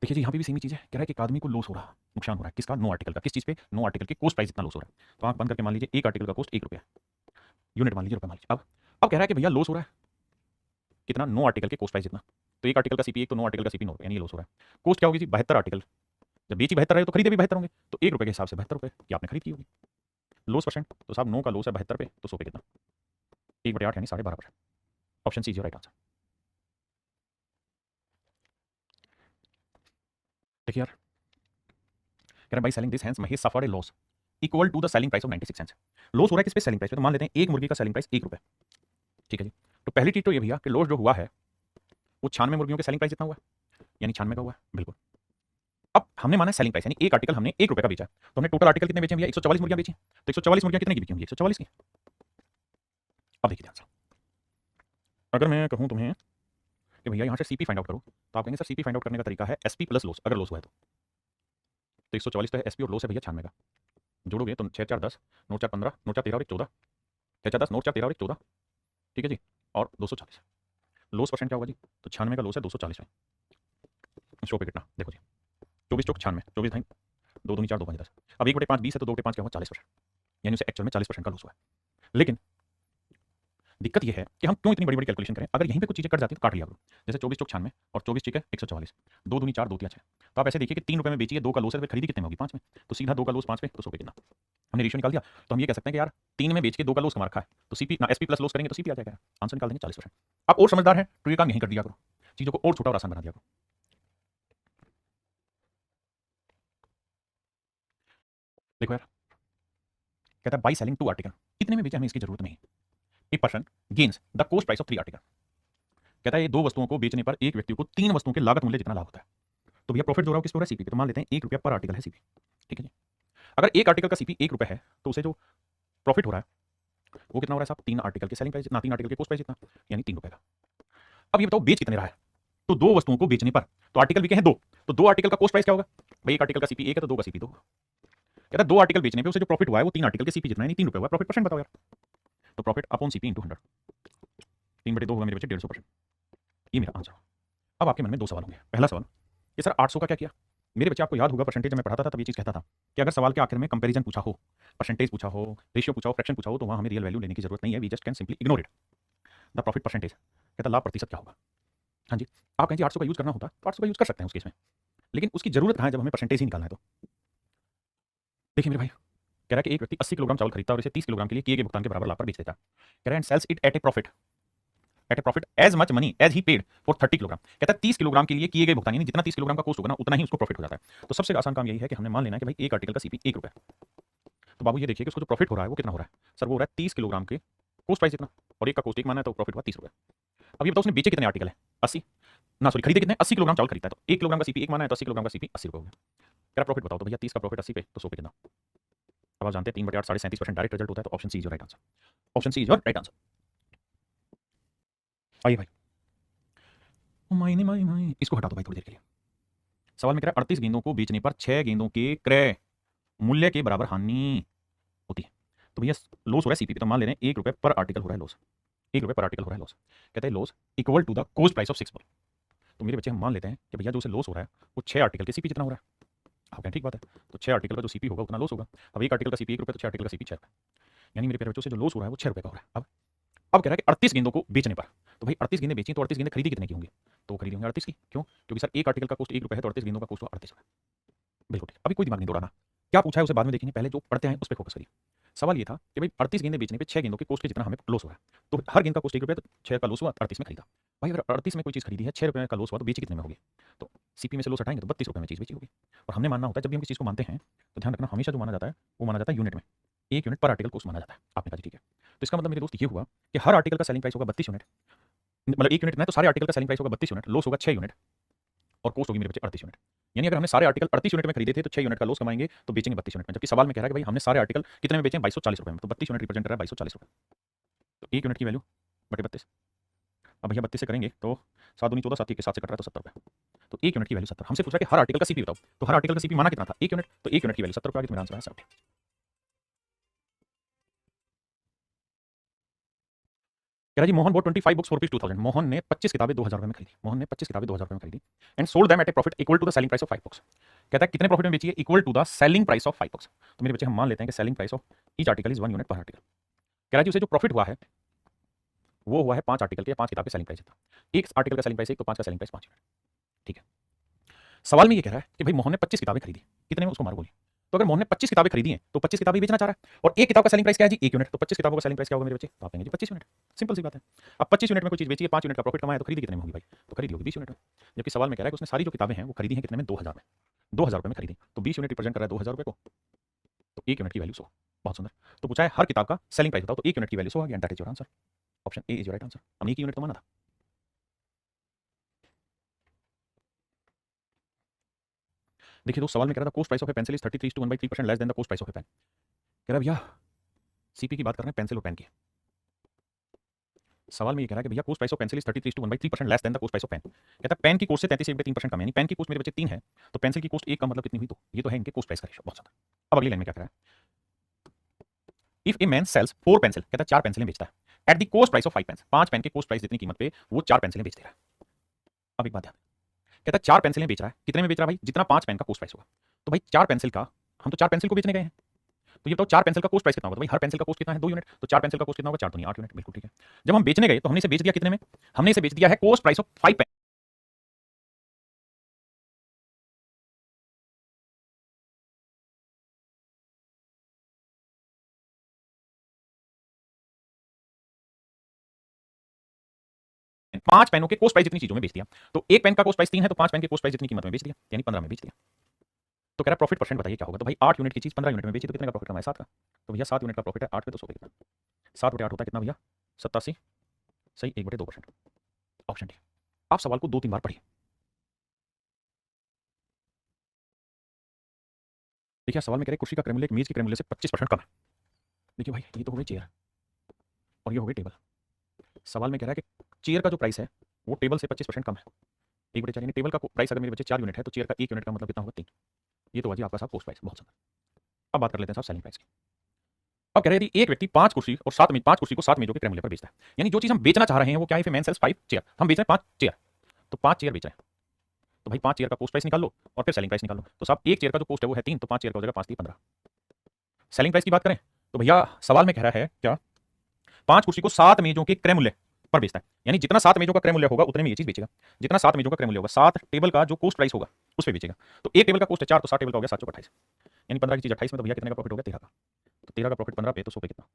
देखिए जी यहाँ पे भी सेम ही चीज़ है। कह रहा है कि एक आदमी को लॉस हो रहा है, नुकसान हो रहा है। किसका? 9 आर्टिकल का। किस चीज़ पे? 9 आर्टिकल के कॉस्ट प्राइस जितना लॉस हो रहा है। तो आंख बंद करके मान लीजिए एक आर्टिकल का कॉस्ट 1 रुपया, यूनिट मान लीजिए, रुपये मान लीजिए। अब कह रहा है कि भैया लॉस हो रहा है कितना? 9 आर्टिकल के कॉस्ट प्राइस जितना। तो एक आर्टिकल का सीपी 1, तो 9 आर्टिकल का सीपी 9 रुपये, यानी लॉस हो रहा है। कॉस्ट क्या होगी जी? 72 आर्टिकल। जब बेची 72 है तो खरीदे भी 72 होंगे, तो 1 रुपये के हिसाब से 72 रुपये की आपने खरीद की होगी। लॉस परसेंट, तो साहब 9 का लॉस है 72 पे, तो 100 पे कितना? 1/8 यानी 12.5%। Option C is your right answer. देखिए यार, कह रहा है by selling this hence Mahesh suffered a loss equal to the selling price of 96 cents. Loss हो रहा है किस पे? सेलिंग प्राइस पे। तो मान लेते हैं एक मुर्गी का सेलिंग प्राइस 1 रुपये। ठीक है जी। तो पहली चीज तो ये भैया कि लॉस जो हुआ है वो 96 मुर्गियों के सेलिंग प्राइस जितना हुआ है, यानी 96 का हुआ है। बिल्कुल। अब हमने माना सेलिंग प्राइस, यानी एक आर्टिकल हमने ₹1 का बेचा, तो हमने टोटल आर्टिकल कितने बेचे भैया? 144 मुर्गियां बेची। तो 144 मुर्गियां कितने की बिकी होंगी? 144 की। अब देखिए ध्यान से, अगर मैं कहूं तुम्हें कि भैया यहाँ से सीपी फाइंड आउट करो, तो आप कहेंगे सर सीपी फाइंड आउट करने का तरीका है एसपी प्लस लॉस, अगर लॉस हुआ है तो 144 तो है एसपी और लॉस है भैया 96 का, जोड़ोगे तो 6 4 10, 9 4 15, 9 4 13 और 1 14, 6 4 10, 9 4 13 और 1 14, ठीक है जी, और 240। लॉस परसेंट क्या होगा जी? तो 96 का लॉस है 240 में, शो पे कितना देखो जी, 24 चौक 96, 24 ढाई 2 दूनी 4 2 5 10, अब 1/5 20 है तो 2/5 क्या होगा? 40%, यानी उसे एक्चुअल में 40% का लॉस हुआ है। लेकिन दिक्कत ये है कि हम क्यों इतनी बड़ी बड़ी कैलकुलेशन करें, अगर यहीं पे कुछ चीजें कट जाती तो काट लिया करो, जैसे 24 चौक 96 और 24 ठीक है 144, 2 दूनी 4 2 3 6, तो आप ऐसे देखिए कि ₹3 में बेची है, 2 का लॉस है, तो खरीदी कितने में होगी? 5 में, तो सीधा 2 का लॉस 5 में, तो 100 पे कितना हमने रेशियो निकाल दिया। तो हम ये कह सकते हैं कि यार 3 में बेच के 2 का लॉस कमा रखा है, तो सीपी ना एसपी प्लस लॉस करेंगे तो सीपी आ जाएगा, आंसर निकाल देंगे 40%। आप और समझदार हैं तो ये काम यहीं कर दिया करो, चीजों को और छोटा और आसान बना दिया करो। देखो यार, कहता है बाई सेलिंग 2 आर्टिकल, कितने में बेचे हमें इसकी जरूरत नहीं। A person gains the cost price of 3 article, कहता है ये 2 वस्तुओं को बेचने पर एक व्यक्ति को 3 वस्तुओं के लागत मूल्य जितना लाभ होता है। तो भैया प्रॉफिट जो रहा है किस पे हो रहा है? सीपी पे, तो मान लेते हैं ₹1 पर आर्टिकल है सीपी, ठीक है जी। अगर एक आर्टिकल का सीपी ₹1 है तो उसे जो प्रॉफिट हो रहा है वो कितना हो रहा है साहब? 3 आर्टिकल के सेलिंग प्राइस जितना, 3 आर्टिकल के कॉस्ट प्राइस जितना, यानी ₹3 का। अब ये बताओ बेच कितने रहा है? तो 2 वस्तुओं को बेचने पर, तो आर्टिकल बिके हैं 2, तो 2 आर्टिकल का कॉस्ट प्राइस क्या होगा भाई? एक आर्टिकल का सीपी 1 है तो 2 का सीपी 2 होगा। कहता है 2 आर्टिकल बेचने पे उसे जो प्रॉफिट हुआ है वो 3 आर्टिकल के सीपी जितना, यानी ₹3 हुआ। प्रॉफिट परसेंट बताओ यार, तो प्रॉफिट अपॉन सीपी इंटू 100, 3/2 होगा मेरे बच्चे 150%, ये मेरा आंसर। अब आपके मन में 2 सवाल होंगे। पहला सवाल कि सर 800 का क्या किया? मेरे बच्चे आपको याद होगा परसेंटेज जब मैं पढ़ाता था तब ये चीज़ कहता था कि अगर सवाल के आखिर में कंपैरिजन पूछा हो, परसेंटेज पूछा हो, रेशियो पूछा हो, फ्रैक्शन पूछा हो, तो वहां हमें रियल वैल्यू लेने की जरूरत नहीं है, we just can simply ignore it. The profit percentage, कहता लाभ प्रतिशत क्या होगा? हाँ जी, आप कहेंगे 800 का यूज करना होता तो 800 का यूज कर सकते हैं उस केस में, लेकिन उसकी जरूरत कहाँ है जब हमें परसेंटेज ही निकालना है। तो देखिए मेरे भाई, कह रहा है कि एक व्यक्ति 80 किलोग्राम चावल खरीदता है और इसे 30 किलोग्राम के लिए किए गए भुगतान के बराबर लाभ पर बेच देता है। कह रहा है and sells it at a profit as much money as he paid for 30 kilogram. कहता है 30 किलोग्राम के लिए किए गए भुगतान, यानी जितना 30 किलोग्राम का कॉस्ट होगा ना उतना ही उसको प्रॉफिट हो जाता है। तो सबसे आसान काम यही है कि हमने मान लेना है कि भाई एक आर्टिकल का सीपी ₹1, तो बाबू ये देखिए कि उसको जो प्रॉफिट हो रहा है वो कितना हो रहा है? सर वो हो रहा है 30 किलोग्राम के कॉस्ट प्राइस इतना, और एक का कॉस्ट 1 माना है तो प्रॉफिट हुआ ₹30। अब ये बताओ उसने बेचे कितने आर्टिकल है? 80 ना सॉरी खरीदे कितने? 80 किलोग्राम चावल खरीदता है, तो 1 किलोग्राम का सीपी 1 माना है तो 80 किलोग्राम का सीपी ₹80 हो गया। क्या प्रॉफिट बताओ? तो भैया 30 का प्रॉफिट 80 पे तो 100 पे कितना? अब आप जानते हैं 3/8 37% डायरेक्ट रिजल्ट होता है, तो option C is your right answer. Option C is your right answer. आइए भाई, मायने माय माय इसको हटा दो भाई थोड़ी देर के लिए। सवाल में कह रहा है 38 गेंदों को बेचने पर 6 गेंदों के क्रय मूल्य के बराबर हानि होती है। तो भैया लॉस हो रहा है सीपी पे, तो मान ले रहे हैं ₹1 पर आर्टिकल हो रहा है लॉस, ₹1 पर आर्टिकल हो रहा है लॉस। कहते हैं loss equal to the cost price of 6 ball. तो मेरे बच्चे हम मान लेते हैं कि भैया जो उसे लॉस हो रहा है वो 6 आर्टिकल के सीपी जितना हो रहा है। आप कहें ठीक बात है, तो 6 आर्टिकल का जो सीपी होगा उतना लॉस होगा। अब एक आर्टिकल का सीपी ₹1 तो 6 आर्टिकल का सीपी ₹6, यानी मेरे प्यारे बच्चों से जो लॉस हो रहा है वो ₹6 का हो रहा है। अब कह रहा है कि 38 गेंदों को बेचने पर, तो भाई 38 गेंदें बेची तो 38 गेंदें खरीदी कितने की होंगी? तो खरीदी होंगी 38 की। क्यों? क्योंकि सर एक आर्टिकल का कॉस्ट ₹1 है तो 38 गेंदों का कॉस्ट हुआ ₹38। बिल्कुल ठीक। अभी कोई दिमाग नहीं दौड़ाना, क्या पूछा है उसे बाद में देखेंगे, पहले जो पढ़ते हैं उस पर फोकस करिए। सवाल ये था कि भाई 38 गेंदें बेचने पे 6 गेंदों के कॉस्ट के जितना हमें लॉस हुआ है, तो हर गेंद का कॉस्ट ₹1 तो 6 का लॉस हुआ, 38 में खरीदा। भाई अगर 38 में कोई चीज़ खरीदी है, ₹6 का लॉस हुआ, तो बेची कितने में होगी? तो सीपी में से लॉस हटाएंगे तो ₹32 में चीज़ बेची होगी। और हमने मानना होता है जब भी हम किसी चीज़ को मानते हैं तो ध्यान रखना हमेशा जो माना जाता है वो माना जाता है यूनिट में, 1 यूनिट पर आर्टिकल कॉस्ट माना जाता है। आपने कहा जी ठीक है, तो इसका मतलब मेरे दोस्त ये हुआ कि हर आर्टिकल का सेलिंग प्राइस होगा 32 यूनिट, मतलब 1 यूनिट ना, तो सारे आर्टिकल का सेलिंग प्राइस होगा 32 यूनिट, लॉस होगा 6 यूनिट और कॉस्ट होगी मेरे बच्चे 38 यूनिट। यानी अगर हमने सारे आर्टिकल 38 यूनिट में खरीदे थे तो 6 यूनिट का लॉस कमाएंगे, तो बेचेंगे 32 यूनिट में। जबकि सवाल में कह रहा है कि भाई हमने सारे आर्टिकल कितने में बेचे? ₹2240 में, तो 32 यूनिट रिप्रेजेंट कर रहा है ₹2240। तो 1 यूनिट की वैल्यू बटे 32। अब भैया 32 से करेंगे तो 7 दूनी 14, 7 के साथ से कट रहा है तो ₹70। तो 1 यूनिट की वैल्यू 70। हमसे पूछ रहा है कि हर आर्टिकल का सीपी बताओ, तो हर आर्टिकल का सीपी माना कितना था? 1 यूनिट, तो 1 यूनिट की वैल्यू ₹70 आ गई, तो मेरा आंसर है 70। कह रहा है जी Mohan bought 25 books for ₹2000। Mohan ने 25 किताबें ₹2000 में खरीदी। मोहन ने 25 किताबें ₹2000 में खरीदी and sold them at a profit equal to the selling price of 5 books. कहता है कितने प्रॉफिट में बेची है? Equal to the selling price of 5 books. तो मेरे बच्चे हम मान लेते हैं कि selling price of each article is 1 unit per article. कह रहा है जी उसे जो प्रॉफिट हुआ है वो हुआ है 5 आर्टिकल के, 5 किताब के सेलिंग प्राइस था। एक आर्टिकल का सेलिंग प्राइस 1 तो 5 का सेलिंग प्राइस 5 यूनिट। ठीक है, सवाल में ये कह रहा है कि भाई मोहन ने 25 किताबें खरीदी, कितने में? उसको मारो गोली। तो अगर मोहन ने 25 किताबें खरीदी हैं तो 25 किताबें बेचना चाह रहा है, और एक किताब का सेलिंग प्राइस क्या है जी? 1 यूनिट। तो 25 किताबों का सेलिंग प्राइस क्या होगा मेरे बच्चे? तो आप कहेंगे जी 25 यूनिट। सिंपल सी बात है। अब 25 यूनिट में कोई चीज बेची है, 5 यूनिट का प्रॉफिट कमाया, तो खरीदी कितने में होगी भाई? तो खरीदी होगी 20 यूनिट में। जबकि सवाल में कह रहा है कि उसने सारी जो किताबें हैं वो खरीदी हैं कितने में? 2000 में। ₹2000 में खरीदी, तो 20 यूनिट रिप्रेजेंट कर रहा है ₹2000 को, तो 1 यूनिट की वैल्यू 100। बहुत सुंदर। तो पूछा है हर किताब का सेलिंग प्राइस बताओ, तो 1 यूनिट की वैल्यू 100 आ गया, and that is your answer. Option A is your right answer. हमने 1 यूनिट तो माना था। देखिए दोस्त, सवाल में कह रहा था cost price of a pencil is 33 to 1/3% less than the cost price of a pen. कह रहा है भैया सीपी की बात कर रहे हैं पेंसिल और पेन की। सवाल में ये कह रहा है कि भैया cost price of pencil is 33 to 1/3% less than the cost price of pen. कहता है पेन की कोस्ट से 33 1/3% कम है, यानी पेन की कोस्ट मेरे बच्चे 3 है तो पेंसिल की कोस्ट 1 का मतलब कितनी हुई? तो ये तो है इनके कोस्ट प्राइस का रेशो। बहुत ज्यादा। अब अगली लाइन में क्या कह रहा है, if a man sells 4 pencil, कहता है 4 पेंसिलें बेचता है at the cost price of 5 pen, 5 pen के कोस्ट प्राइस जितनी कीमत पे वो 4 पेंसिलें बेच दे रहा है। अब एक बात ध्यान, कहता है 4 पेंसिलें बेच रहा है, कितने में बेच रहा है भाई? जितना 5 पेन का कोस्ट प्राइस होगा। तो भाई 4 पेंसिल का, हम तो 4 पेंसिल को बेचने गए हैं, तो ये बताओ 4 पेंसिल का कोस्ट प्राइस कितना होगा? तो भाई हर पेंसिल का कोस्ट कितना है? 2 यूनिट। तो 4 पेंसिल का कोस्ट कितना होगा? 4 दूनी 8 यूनिट। बिल्कुल ठीक है। जब हम बेचने गए तो हमने इसे बेच दिया कितने में? हमने इसे बेच दिया है कोस्ट प्राइस ऑफ 5 पेन। पांच पेनों के कोस्ट प्राइस जितनी चीजों में बेच दिया। तो एक पेन का कोस्ट प्राइस 3 है तो 5 पेन के कोस्ट प्राइस जितनी कीमत में बेच दिया, यानी 15 में बेच दिया। तो कह रहा है प्रॉफिट परसेंट बताइए क्या होगा? तो भाई 8 यूनिट की चीज 15 यूनिट में बेची तो कितने का प्रॉफिट कमाया? 7 का। तो भैया 7 यूनिट का प्रॉफिट है 8 पे, तो 100 पे कितना? 7/8 होता है कितना भैया? 87। सही, 1/2%। Option D. आप सवाल को 2-3 बार पढ़िए। देखिए सवाल में कह रहे कुर्सी का क्रय मूल्य एक मेज के क्रय मूल्य से 25% कम है। देखिए भाई ये तो हो गई चेयर और ये हो गई टेबल। सवाल में कह रहा है कि चेयर का जो प्राइस है वो टेबल से 25% कम है। 1/4, यानी टेबल का प्राइस अगर मेरे बच्चे 4 यूनिट है तो चेयर का 1 यूनिट का मतलब कितना होगा? 3। ये तो हुआ जी आपका साहब कोस्ट प्राइस। बहुत ज्यादा। अब बात कर लेते हैं साहब सेलिंग प्राइस की। अब कह रहे हैं यदि एक व्यक्ति 5 कुर्सी और 7 मेज, 5 कुर्सी को 7 मेजों के क्रय मूल्य पर बेचता है, यानी जो चीज हम बेचना चाह रहे हैं वो क्या है? मैन सेल्स 5 चेयर, हम बेच रहे हैं 5 चेयर, तो 5 चेयर बेच रहे हैं। तो भाई 5 चेयर का कोस्ट प्राइस निकाल लो और फिर सेलिंग प्राइस निकाल लो। तो साहब एक चेयर का जो कोस्ट है वो है 3, तो 5 चेयर का हो जाएगा 5 3 15। सेलिंग प्राइस की बात करें तो भैया सवाल में कह रहा है क्या? 5 कुर्सी को 7 मेजों के क्रय मूल्य पर बेचता है, यानी जितना 7 मेजों का क्रय मूल्य होगा उतने में ये चीज बेचेगा। जितना 7 मेजों का क्रय मूल्य होगा, 7 टेबल का जो कोस्ट प्राइस होगा उस पर बेचेगा। तो एक टेबल का कोस्ट है 4, तो 7 टेबल का हो गया 7 28, यानी 15 की चीज 28 में, तो भैया कितने का प्रॉफिट हो गया? 13 का। तो 13 का प्रॉफिट 15 पे, तो 100 पे कितना?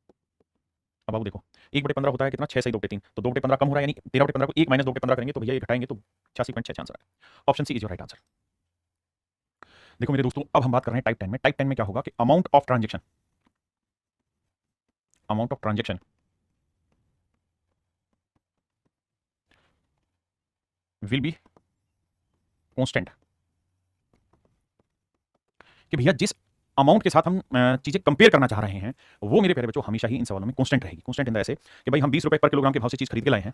अब आप देखो 1/15 होता है कितना? 6 सही 2/3, तो 2/15 कम हो रहा है, यानी 13/15 को 1 - 2/15 करेंगे तो भैया ये घटाएंगे तो 86.6 आंसर है। Option C is your right answer. देखो मेरे दोस्तों, अब हम बात कर रहे हैं टाइप 10 में। टाइप 10 में क्या होगा कि amount of transaction will be constant. कि भैया जिस अमाउंट के साथ हम चीजें कंपेयर करना चाह रहे हैं वो मेरे प्यारे बच्चों हमेशा ही इन सवालों में कांस्टेंट रहेगी। कांस्टेंट इन द ऐसे कि भाई हम 20 रुपए पर किलोग्राम के भाव से चीज खरीद के लाए हैं,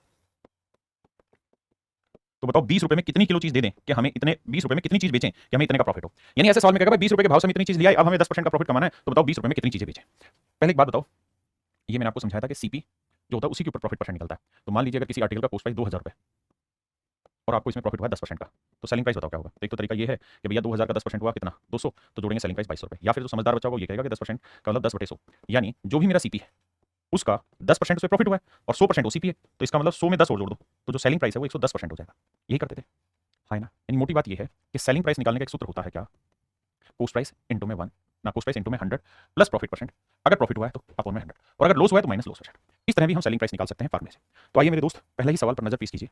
तो बताओ 20 रुपए में कितनी किलो चीज दे दें कि हमें इतने, 20 रुपए में कितनी चीज बेचें कि हमें इतने का प्रॉफिट हो। यानी ऐसे सवाल में कहेगा 20 रुपए के भाव से हम इतनी चीज लिया है, अब हमें 10% का प्रॉफिट कमाना है, तो बताओ 20 रुपए में कितनी चीजें बेचें। पहले एक बात बताओ, ये मैंने आपको समझाया था कि सीपी जो होता है उसी के ऊपर प्रॉफिट परसेंट निकलता है। तो मान लीजिए अगर किसी आर्टिकल का कोस्ट प्राइस 2000 रुपए और आपको इसमें प्रॉफिट हुआ 10% का, तो सेलिंग प्राइस बताओ क्या होगा? तो एक तो तरीका ये है कि भैया 2000 का 10% हुआ कितना? 200, तो जोड़ेंगे सेलिंग प्राइस 2200 रुपए। या फिर जो समझदार बच्चा होगा ये कहेगा कि 10% का मतलब 10/100, यानी जो भी मेरा सीपी है उसका 10% उसमें प्रॉफिट हुआ है और 100% ओसीपी है, तो इसका मतलब 100 में 10 और जोड़ दो तो जो सेलिंग प्राइस है वो 110% हो जाएगा। यही करते थे, है ना? यानी मोटी बात ये है कि सेलिंग प्राइस निकालने का एक सूत्र होता है क्या? कोस्ट प्राइस इंटू में 1, ना कोस्ट प्राइस इंटू में 100 प्लस प्रॉफिट परसेंट। अगर प्रॉफिट हुआ है तो अपॉन में 100 और अगर लॉस हुआ है तो माइनस लॉस परसेंट। इस तरह भी हम सेलिंग प्राइस निकाल सकते हैं फार्मूले से। तो आइए मेरे दोस्त पहले ही सवाल पर नजर प्लीज कीजिए।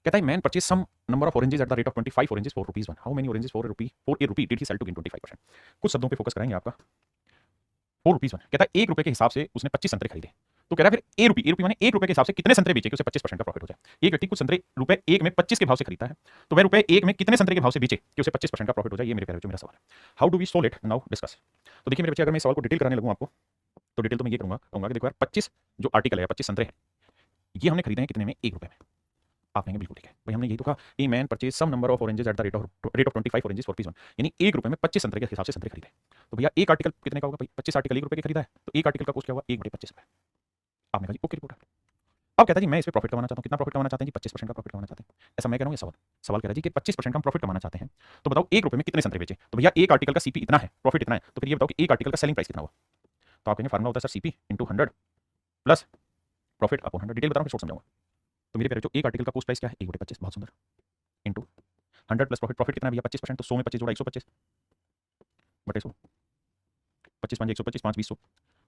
कहता है man purchase some number of oranges at the rate of 25 oranges for ₹1। How many oranges for a rupee did he sell to gain 25%? कुछ शब्दों पे फोकस करेंगे आपका। ₹4 कहता है 1 रुपए के हिसाब से उसने 25 संतरे खरीदे। तो कह रहा है फिर ए रुपी माने 1 रुपए के हिसाब से कितने संतरे बेचे कि उसे 25% का प्रॉफिट हो जाए। एक व्यक्ति कुछ संतरे रुपए 1 में 25 के भाव से खरीदता है, तो वह रुपए 1 में कितने संतरे के भाव से बेचे कि उसे 25% का प्रॉफिट हो जाए? ये मेरे प्यारे बच्चों मेरा सवाल है। How do we solve it? Now discuss. तो देखिए मेरे बच्चे, अगर मैं सवाल को डिटेल कराने लगूं आपको तो डिटेल तो मैं ये कहूंगा कि देखो यार 25 जो आर्टिकल है, 25 संतरे हैं, ये हमने खरीदे हैं कितने में? 1 रुपए में। आप कहेंगे बिल्कुल ठीक है भाई, हमने यही तो कहा a man purchase some number of oranges at the rate of 25 oranges for ₹1, यानी 1 रुपए में 25 संतरे के हिसाब से संतरे खरीदे। तो भैया एक आर्टिकल कितने का होगा भाई? 25 आर्टिकल 1 रुपए के खरीदा है, तो एक आर्टिकल का कॉस्ट क्या हुआ? 1/25 रुपए। आपने कहा जी ओके रिपोर्ट। अब कहता है जी मैं इस पे प्रॉफिट कमाना चाहता हूं। कितना प्रॉफिट कमाना चाहते हैं जी? 25% का प्रॉफिट कमाना चाहते हैं। ऐसा मैं कह रहा हूं, ये सवाल कह रहा है जी कि 25% का हम प्रॉफिट कमाना चाहते हैं, तो बताओ 1 रुपए में कितने संतरे बेचे? तो भैया एक आर्टिकल का सीपी इतना है, प्रॉफिट इतना है, तो फिर ये बताओ कि एक आर्टिकल का सेलिंग प्राइस कितना हुआ? तो आप कहेंगे फार्मूला होता है sir CP into 100 plus profit upon 100। Detail बता रहा हूं, शॉर्ट समझाऊंगा। तो मेरे प्यारे बच्चों एक आर्टिकल का कोस्ट प्राइस क्या है? 1/25। बहुत सुंदर। Into 100 plus profit. प्रॉफिट कितना है भैया? 25%, तो 100 में 25 जोड़ा 125 बटे 100, 25 5 125, 5 20 100।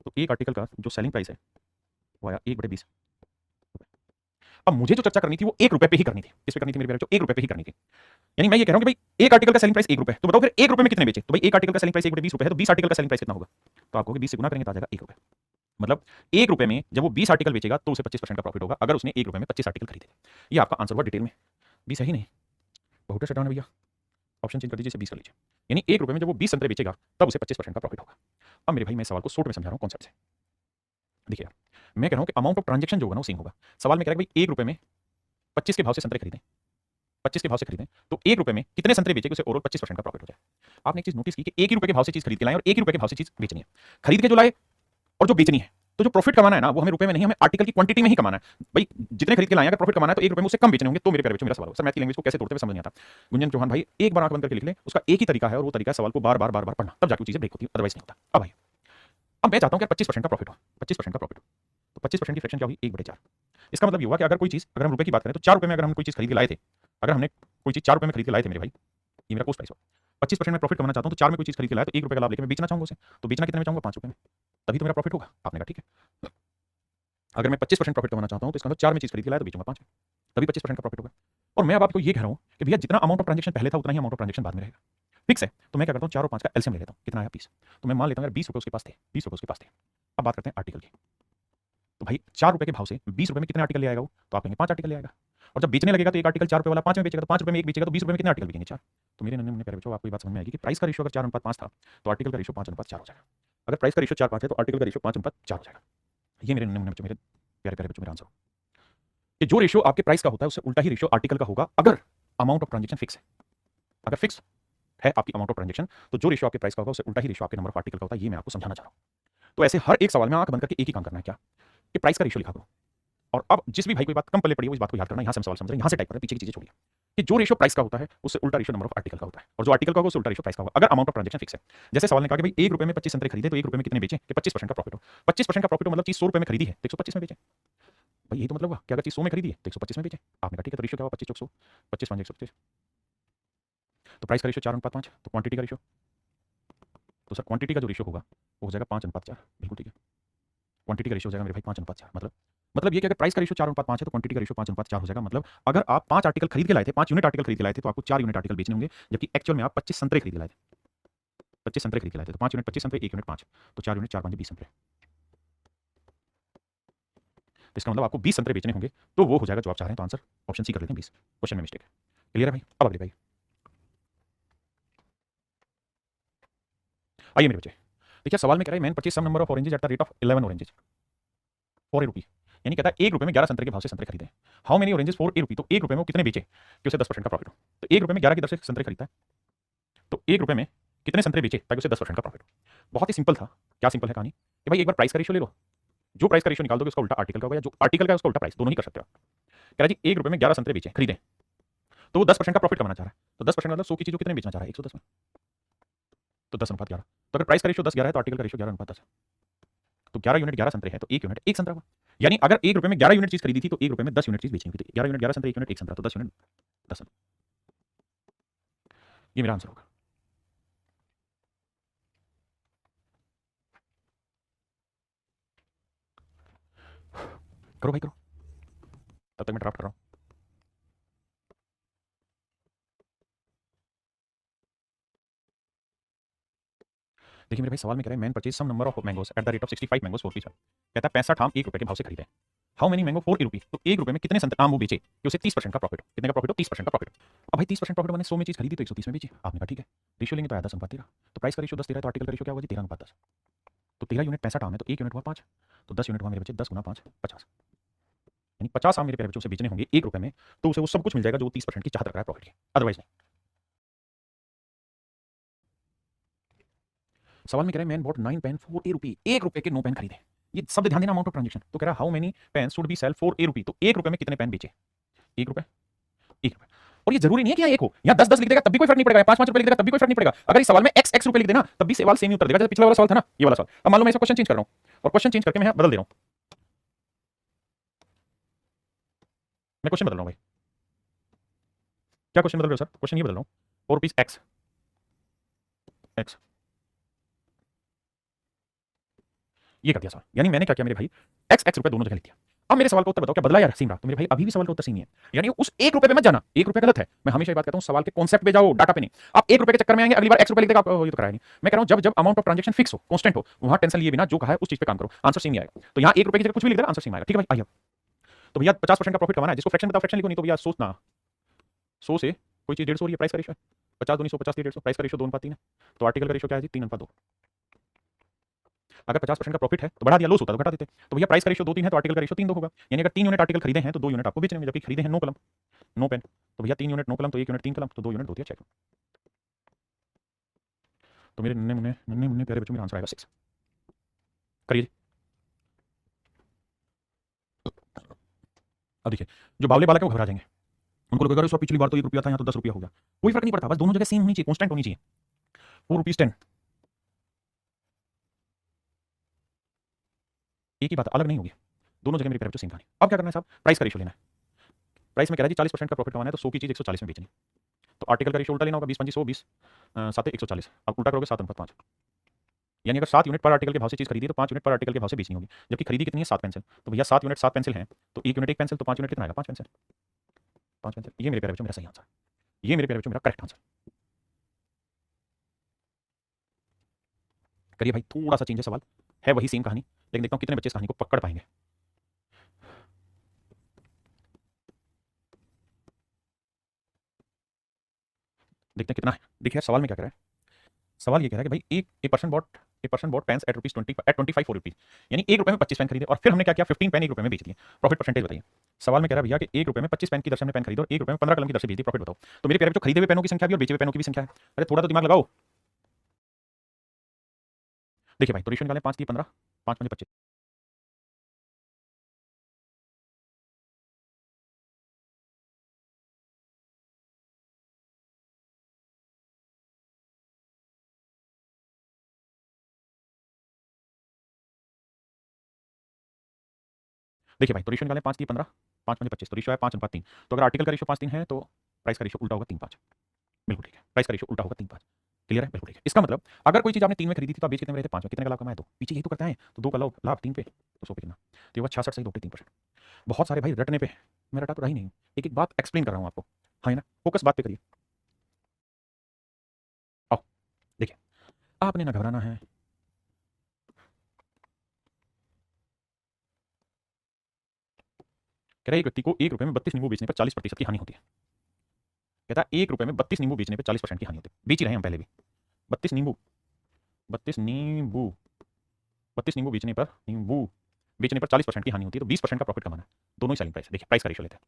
तो एक आर्टिकल का जो सेलिंग प्राइस है वो आया 1/20। अब मुझे जो चर्चा करनी थी वो 1 रुपए पे ही करनी थी। इस पे करनी थी मेरे प्यारे बच्चों, 1 रुपए पे ही करनी थी। यानी मैं ये कह रहा हूं कि भाई एक आर्टिकल का सेलिंग प्राइस 1 रुपए, तो बताओ फिर 1 रुपए में कितने बेचे? तो भाई एक आर्टिकल का सेलिंग प्राइस 1/20 रुपए है, तो 20 आर्टिकल का सेलिंग प्राइस कितना होगा? तो आपको 20 से गुना करेंगे तो आ जाएगा 1 रुपए। मतलब 1 रुपए में जब वो 20 आर्टिकल बेचेगा तो उसे 25% का प्रॉफिट होगा, अगर उसने 1 रुपए में 25 आर्टिकल खरीदे। ये आपका आंसर हुआ डिटेल में। 20 है ही नहीं, बहुत शटडाउन है भैया। ऑप्शन चेंज कर दीजिए, इसे 20 कर लीजिए। यानी 1 रुपए में जब वो 20 संतरे बेचेगा तब उसे 25% का प्रॉफिट होगा। अब मेरे भाई मैं सवाल को शॉर्ट में समझा रहा हूँ कॉन्सेप्ट से। देखिए यार, मैं कह रहा हूँ कि अमाउंट ऑफ ट्रांजेक्शन जो होगा ना वो सेम होगा। सवाल में कह रहा है भाई 1 रुपए में 25 के भाव से संतरे खरीदें, 25 के भाव से खरीदें तो 1 रुपए में कितने संतरे बेचे कि उसे ओवरऑल 25% का प्रॉफिट हो जाए। आपने एक चीज नोटिस की कि 1 ही रुपए के भाव से चीज खरीद के लाए और 1 ही रुपए के भाव से चीज बेचनी है। खरीद के जो लाए और जो बेचनी है, तो जो प्रॉफिट कमाना है ना वो हमें रुपए में नहीं, हमें आर्टिकल की क्वांटिटी में ही कमाना है। भाई जितने खरीद के लाए, अगर प्रॉफिट कमाना है तो 1 रुपए में उससे कम बेचने होंगे, तो मेरे प्यारे बच्चों मेरा सवाल हो। सर मैथ की लैंग्वेज को कैसे तोड़ते हुए समझ नहीं आता। गुंजन चौहान भाई एक बार आंख बंद करके लिख ले, उसका एक ही तरीका है और वो तरीका है सवाल को बार बार बार बार पढ़ना, तब जाके चीजें ब्रेक होती है, अदरवाइज नहीं होता। अब भाई अब मैं चाहता हूं कि 25% का प्रॉफिट हो, 25% का प्रॉफिट हो, तो 25% की फ्रैक्शन क्या हुई, 1/4। इसका मतलब ये हुआ कि अगर कोई चीज, अगर हम रुपए की बात करें तो 4 रुपए में अगर हम कोई चीज खरीद के लाए थे, अगर हमने कोई चीज 4 रुपए में खरीद के लाए थे मेरे भाई, ये मेरा कॉस्ट प्राइस हो, 25% में प्रॉफिट कमाना चाहता हूं तो 4 में कोई चीज खरीद के लाया तो 1 रुपए का लाभ लेके मैं बेचना चाहूंगा उसे, तो बेचना कितने में चाहूंगा, 5 रुपए में, तभी तो मेरा प्रॉफिट होगा। आपने कहा ठीक है। अगर मैं 25% प्रॉफिट कमाना चाहता हूं तो इसका मतलब 4 में चीज खरीद के लाया तो बेचूंगा 5 में, तभी 25% का प्रॉफिट होगा। और मैं अब आपको ये कह रहा हूं कि भैया जितना अमाउंट ऑफ ट्रांजेक्शन पहले था उतना ही अमाउंट ऑफ ट्रांजेक्शन बाद में रहेगा, फिक्स है। तो मैं क्या करता हूं, 4 और 5 का एलसीएम ले लेता हूं, कितना आया 20। तो मैं मान लेता हूं यार 20 रुपए उसके पास थे, 20 रुपए उसके पास थे। अब बात करते हैं आर्टिकल की। तो भाई 4 रुपए के भाव से 20 रुपए में कितने आर्टिकल ले आएगा वो, तो आप कहेंगे 5 आर्टिकल ले आएगा। और जब बेचने लगेगा तो एक आर्टिकल 4 रुपए वाला 5 में बेचेगा, तो 5 रुपए में एक बेचेगा तो 20 रुपए में कितने आर्टिकल बिकेंगे, 4। तो मेरे नन्हे मुन्ने प्यारे बच्चों आपको ये बात समझ में आएगी कि प्राइस का रेशियो अगर 4:5 था तो आर्टिकल का रेशियो 5:4 हो जाएगा। अगर प्राइस का रेशियो 4:5 है तो आर्टिकल का रेशियो 5:4 हो जाएगा। ये मेरे नन्हे मुन्ने बच्चों, मेरे प्यारे प्यारे बच्चों, मेरा आंसर कि जो रेशियो आपके प्राइस का होता है उससे उल्टा ही रेशियो आर्टिकल का होगा अगर अमाउंट ऑफ ट्रांजेक्शन फिक्स है। अगर फिक्स है आपकी अमाउंट ऑफ ट्रांजेक्शन तो जो रेशियो आपके प्राइस का होगा उससे उल्टा ही रेशियो आपके नंबर ऑफ आर्टिकल का होता है। ये मैं आपको समझाना चाह रहा हूं। तो ऐसे हर एक सवाल में आंख बंद करके एक ही काम करना है, क्या कि प्राइस का रेशियो लिखा करो। और अब जिस भी भाई कोई बात कम पल्ले पड़ी है इस बात को याद करना, यहां से हम सवाल समझ रहे हैं, यहां से टाइप करें, पीछे की चीजें छोड़िए। कि जो रेशियो प्राइस का होता है उससे उल्टा रेशियो नंबर ऑफ आर्टिकल का होता है, और जो आर्टिकल का होगा उससे उल्टा रेशियो प्राइस का होगा अगर अमाउंट ऑफ ट्रांजेक्शन फिक्स है। जैसे सवाल ने कहा कि भाई 1 रुपए में 25 संतरे खरीदे तो 1 रुपए में कितने बेचे कि 25% का प्रॉफिट हो। 25% का प्रॉफिट हो मतलब चीज 100 रुपए में खरीदी है तो 125 में बेचे। भाई यही तो मतलब हुआ कि अगर चीज 100 में खरीदी है तो 125 में बेचे। आपने कहा ठीक है, तो रेशियो क्या हुआ, 25 100, 25 5 125। तो प्राइस का रेशियो 4:5, तो क्वांटिटी का रेशियो, तो सर क्वांटिटी का जो रेशियो होगा वो हो जाएगा 5:4। बिल्कुल ठीक है, क्वांटिटी का रेशियो हो जाएगा मेरे भाई 5:4। मतलब ये कि अगर प्राइस का रेशियो 4:5 है तो क्वांटिटी का रेशियो 5:4 हो जाएगा। मतलब अगर आप 5 आर्टिकल खरीद के लाए थे, 5 यूनिट आर्टिकल खरीद के लाए थे तो आपको 4 यूनिट आर्टिकल बेचने होंगे, जबकि एक्चुअल में आप 25 संतरे खरीद के लाए थे, 25 संतरे खरीद के लाए थे। तो 5 यूनिट 25 संतरे, 1 यूनिट 5, तो 4 यूनिट 4 5 20 संतरे। इसका मतलब आपको 20 संतरे बेचने होंगे, तो वो हो जाएगा जो आप चाह रहे हैं। तो आंसर ऑप्शन सी कर लेते हैं 20। क्वेश्चन में मिस्टेक है। क्लियर है भाई? अब अगले भाई आइए मेरे बच्चे, देखिए सवाल में कह रहा है man purchase some number of oranges at the rate of 11 oranges for a rupee. यानी कहता है 1 रुपए में 11 संतरे के भाव से संतरे खरीदे। How many oranges for a rupee, तो 1 रुपए में वो कितने बेचे कि उसे 10% का प्रॉफिट हो। तो 1 रुपए में 11 की दर से संतरे खरीदता है, तो 1 रुपए में कितने संतरे बेचे ताकि उसे 10% का प्रॉफिट हो। बहुत ही सिंपल था। क्या सिंपल है कहानी कि भाई एक बार प्राइस का रेशियो ले लो, जो प्राइस का रेशियो निकाल दोगे उसका उल्टा आर्टिकल का होगा, या जो आर्टिकल का है उसका उल्टा प्राइस, दोनों ही कर सकते हो। कह रहा जी 1 रुपए में 11 संतरे बेचे खरीदे, तो वो 10% का प्रॉफिट कमाना चाह रहा है। तो 10% मतलब 100 की चीज को कितने बेचना चाह रहा है, 110 में, तो 10:11। तो अगर प्राइस का रेशियो 10 11 है तो आर्टिकल का रेशियो 11:10 है। तो 11 यूनिट 11 संतरे हैं तो 1 यूनिट 1 संतरा हुआ। यानी अगर 1 रुपए में 11 यूनिट चीज खरीदी थी तो 1 रुपए में 10 यूनिट चीज बेचनी थी। 11 यूनिट 11 संतरे, 1 यूनिट 1 संतरा, तो 10 यूनिट 10। ये मेरा आंसर होगा। करो भाई करो, तब तक मैं ड्राफ्ट कर रहा हूं। देखिए मेरे भाई सवाल में कह रहे हैं man purchase some number of mangoes at the rate of 65 mangoes for piece. कहता है 65 आम 1 रुपए के भाव से खरीदे। How many mango for a rupee, तो 1 रुपए में कितने आम वो बेचे कि उसे 30% का प्रॉफिट हो। कितने का प्रॉफिट हो, 30% का प्रॉफिट। अब भाई 30% प्रॉफिट मैंने 100 में चीज खरीदी तो 130 में बेची। आपने कहा ठीक है, रेशियो लेंगे तो आया 10:13। तो प्राइस का रेशियो 10 13 तो आर्टिकल का रेशियो क्या होगा जी 13:10। तो 13 यूनिट 65 आम है तो 1 यूनिट हुआ 5, तो 10 यूनिट हुआ मेरे बच्चे 10 गुना 5 50। यानी 50 आम मेरे प्यारे बच्चों से बेचने होंगे 1 रुपए में, तो उसे वो सब कुछ मिल जाएगा जो 30% की चाहत रख रहा है प्रॉफिट की, अदरवाइज नहीं। सवाल में कह रहे हैं man bought 9 pen for a rupee, 1 रुपए के 9 पेन खरीदे। ये शब्द ध्यान देना, अमाउंट ऑफ ट्रांजेक्शन। तो कह रहा how many pen should be sell for a rupee, तो 1 रुपए में कितने पेन बेचे, 1 रुपए 1 रुपए। और ये जरूरी नहीं है कि यहाँ 1 हो, यहाँ 10 10 लिख देगा तब भी कोई फर्क नहीं पड़ेगा, 5 5 रुपए लिख देगा तब भी कोई फर्क नहीं पड़ेगा। अगर इस सवाल में x x रुपए लिख देना तब भी सवाल सेम ही उत्तर देगा, जैसे पिछला वाला सवाल था ना, ये वाला सवाल। अब मान लो मैं इसका क्वेश्चन चेंज कर रहा हूँ और क्वेश्चन चेंज करके मैं यहाँ बदल दे रहा हूँ, मैं क्वेश्चन बदल रहा हूँ भाई। क्या क्वेश्चन बदल रहे हो सर? क्वेश्चन ये बदल रहा हूँ, 4 रुपीज x x, ये कर दिया सवाल। यानी मैंने क्या किया मेरे भाई, x x रुपए दोनों जगह लिख दिया। अब मेरे सवाल का उत्तर बताओ क्या बदला या सेम रहा? तो मेरे भाई अभी भी सवाल का उत्तर सेम ही है। यानी उस 1 रुपए पे मत जाना, 1 रुपए गलत है। मैं हमेशा ये बात कहता हूं सवाल के कॉन्सेप्ट पे जाओ, डाटा पे नहीं। आप 1 रुपए के चक्कर में आएंगे, अगली बार x रुपए लिख देगा, आप ये तो कराया नहीं। मैं कह रहा हूं जब जब अमाउंट ऑफ ट्रांजेक्शन फिक्स हो, कांस्टेंट हो, वहां टेंशन लिए बिना जो कहा है उस चीज पे काम करो, आंसर सेम ही आएगा। तो यहां 1 रुपए की जगह कुछ भी लिख देना, आंसर सेम आएगा। ठीक है भाई, आइए। तो भैया 50% का प्रॉफिट कमाना है, जिसको फ्रैक्शन बताओ फ्रैक्शन लिखो, नहीं तो भैया सोचना 100 से कोई चीज 150 हो रही है, प्राइस का रेशियो है 50 दूनी 100, 50 3 150, प्राइस का रेशियो 2:3 है, तो आर्टिकल का रेशियो क्या है जी 3:2। अगर 50% का प्रॉफिट है तो बढ़ा दिया, लॉस होता तो घटा देते। तो भैया प्राइस का रेशियो 2:3 है तो आर्टिकल का रेशियो 3:2 होगा, यानी अगर 3 यूनिट आर्टिकल खरीदे हैं तो 2 यूनिट आपको बेचने में, जबकि खरीदे हैं 9 कलम 9 पेन, तो भैया 3 यूनिट 9 कलम तो 1 यूनिट 3 कलम, तो 2 यूनिट 2 6 कलम। तो मेरे नन्हे मुन्ने प्यारे बच्चों, मेरा आंसर आएगा 6। करिए। अब देखिए, जो बावले बालक है वो घबरा जाएंगे, उनको लगेगा अरे सर पिछली बार तो 1 रुपया था, यहाँ तो 10 रुपया हो गया। कोई फर्क नहीं पड़ता, बस दोनों जगह सेम होनी चाहिए, कॉन्स्टेंट होनी चाहिए। 4 रुपीज 10, एक ही बात अलग नहीं होगी, दोनों जगह मेरे प्यारे बच्चों सेम कहानी। अब क्या करना है साहब, प्राइस का रेशियो लेना है। प्राइस में कह रहा है जी 40% का प्रॉफिट कमाना है तो 100 की चीज 140 में बेचनी है, तो आर्टिकल का रेशियो उल्टा लेना होगा, 20 5 100 20 7 140। अब उल्टा करोगे 7:5, यानी अगर 7 यूनिट पर आर्टिकल के भाव से चीज खरीदी तो 5 यूनिट पर आर्टिकल के भाव से बेचनी होगी, जबकि खरीदी कितनी है 7 पेंसिल, तो भैया 7 यूनिट 7 पेंसिल हैं तो 1 यूनिट 1 पेंसिल, तो 5 यूनिट कितना आएगा 5 पेंसिल 5 पेंसिल। ये मेरे प्यारे बच्चों मेरा सही आंसर, ये मेरे प्यारे बच्चों मेरा करेक्ट आंसर। करिए भाई, थोड़ा सा चेंज है सवाल, है वही सेम कहानी, लेकिन देखता हूं कितने बच्चे इस कहानी को पकड़ पाएंगे। देखते हैं कितना है। देखिए यार सवाल में क्या कह रहा है, सवाल ये कह रहा है कि भाई a person bought pens at ₹25 यानी 1 रुपए में 25 पेन खरीदे, और फिर हमने क्या किया 15 पेन 1 रुपए में बेच दिए। प्रॉफिट परसेंटेज बताइए। सवाल में कह रहा है भैया कि 1 रुपए में 25 पेन की दर से हमने पेन खरीदे और 1 रुपए में 15 कलम की दर से बेच दी, प्रॉफिट बताओ। तो मेरे प्यारे बच्चों, खरीदे हुए पेनों की संख्या भी और बेचे हुए पेनों की भी संख्या है, अरे थोड़ा तो दिमाग लगाओ। देखिए भाई, तो रेशियो निकालें, 5 3 15, 5 5 25। देखिए भाई, तो रेशियो निकालें, 5 3 15, 5 5 25, तो रेशियो है 5:3। तो अगर आर्टिकल का रेशियो 5 3 है तो प्राइस का रेशियो उल्टा होगा 3 5। बिल्कुल ठीक है, प्राइस का रेशियो उल्टा होगा 3 5। क्लियर है, बिल्कुल ठीक है। इसका मतलब अगर कोई चीज आपने 3 में खरीदी थी तो आप बेच कितने में रहे थे 5 में, कितने का लाभ कमाया, तो पीछे यही तो करते हैं, तो 2 का लाभ लाभ 3 पे, तो 100 पे कितना, तो ये हुआ 66 सही 2.3%। बहुत सारे भाई रटने पे, मैं रटा तो रहा ही नहीं, एक एक बात एक्सप्लेन कर रहा हूँ आपको, हाँ है ना, फोकस बात पे करिए। आओ देखिए, आपने ना घबराना है, कह रहा है एक व्यक्ति को 1 रुपए में 32 नींबू बेचने पर 40% की हानि होती है। कहता है 1 रुपए में 32 नींबू बेचने पर 40% की हानि होती है, बेच ही रहे हैं हम पहले भी। 32 नींबू 32 नींबू 32 नींबू बेचने पर 40% की हानि होती है, तो 20% का प्रॉफिट कमाना है, दोनों ही सेलिंग प्राइस है। देखिए प्राइस का रेशियो लेते हैं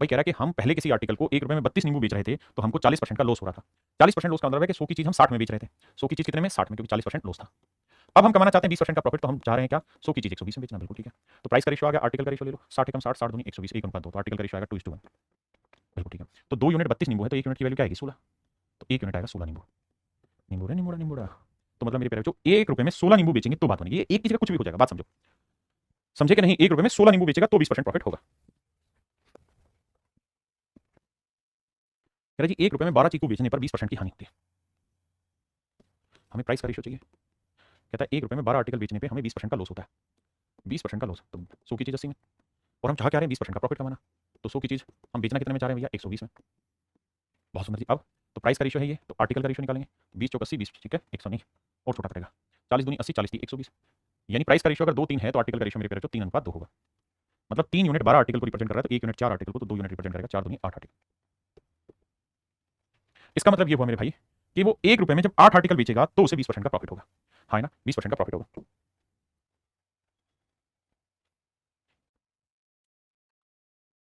भाई, कह रहा है कि हम पहले किसी आर्टिकल को 1 रुपए में 32 नींबू बेच रहे थे तो हमको 40% का लॉस हो रहा था। 40% लॉस का मतलब है कि 100 की चीज हम 60 में बेच रहे थे, 100 की चीज कितने में 60 में, क्योंकि 40% लॉस था। अब हम कमाना चाहते हैं 20% का प्रॉफिट, तो हम चाह रहे हैं क्या 100 की चीज 120 में बेचना, बिल्कुल ठीक है। तो प्राइस का रेशियो आ गया, आर्टिकल का रेशियो ले लो, 60 एकम 60 60 दूनी 120 1:2, तो आर्टिकल का रेशियो आएगा 2:1, बिल्कुल ठीक है। तो 2 यूनिट 32 नींबू है तो 1 यूनिट की वैल्यू क्या आएगी 16, तो 1 यूनिट आएगा 16 नींबू। नींबू रे तो मतलब मेरे प्यारे बच्चों 1 रुपए में 16 नींबू बेचेंगे तो बात बनेगी, ये एक की जगह कुछ भी हो जाएगा, बात समझो, समझे कि नहीं। 1 रुपए में 16 नींबू बेचेगा तो 20% प्रॉफिट होगा। कह रहा जी 1 रुपए में 12 चीकू बेचने पर 20% की हानि होती है, हमें प्राइस का रेशियो चाहिए। कहता है 1 रुपए में 12 आर्टिकल बेचने पे हमें 20% का लॉस होता है, 20% का लॉस, तो 100 की चीज 80 में, और हम चाह क्या रहे हैं 20% का प्रॉफिट कमाना, तो 100 की चीज हम बेचना कितने में चाह रहे हैं भैया 120 में। बहुत सुंदर जी। अब तो प्राइस का रेशियो है ये, तो आर्टिकल का रेशियो निकालेंगे, 20 चौक 80 20, ठीक है 100 नहीं, और छोटा करेगा, 40 दूनी 80 40 थी 120, यानी प्राइस का रेशियो अगर 2 3 है तो आर्टिकल का रेशियो मेरे प्यारे बच्चों 3:2 होगा। मतलब 3 यूनिट 12 आर्टिकल को रिप्रेजेंट कर रहा है, तो 1 यूनिट 4 आर्टिकल को, तो 2 यूनिट रिप्रेजेंट करेगा 4 दूनी 8 आर्टिकल। इसका मतलब ये हुआ मेरे भाई कि वो 1 रुपए में जब 8 आर्टिकल बेचेगा तो उसे 20% का प्रॉफिट होगा, हाँ ना, 20% का प्रॉफिट होगा।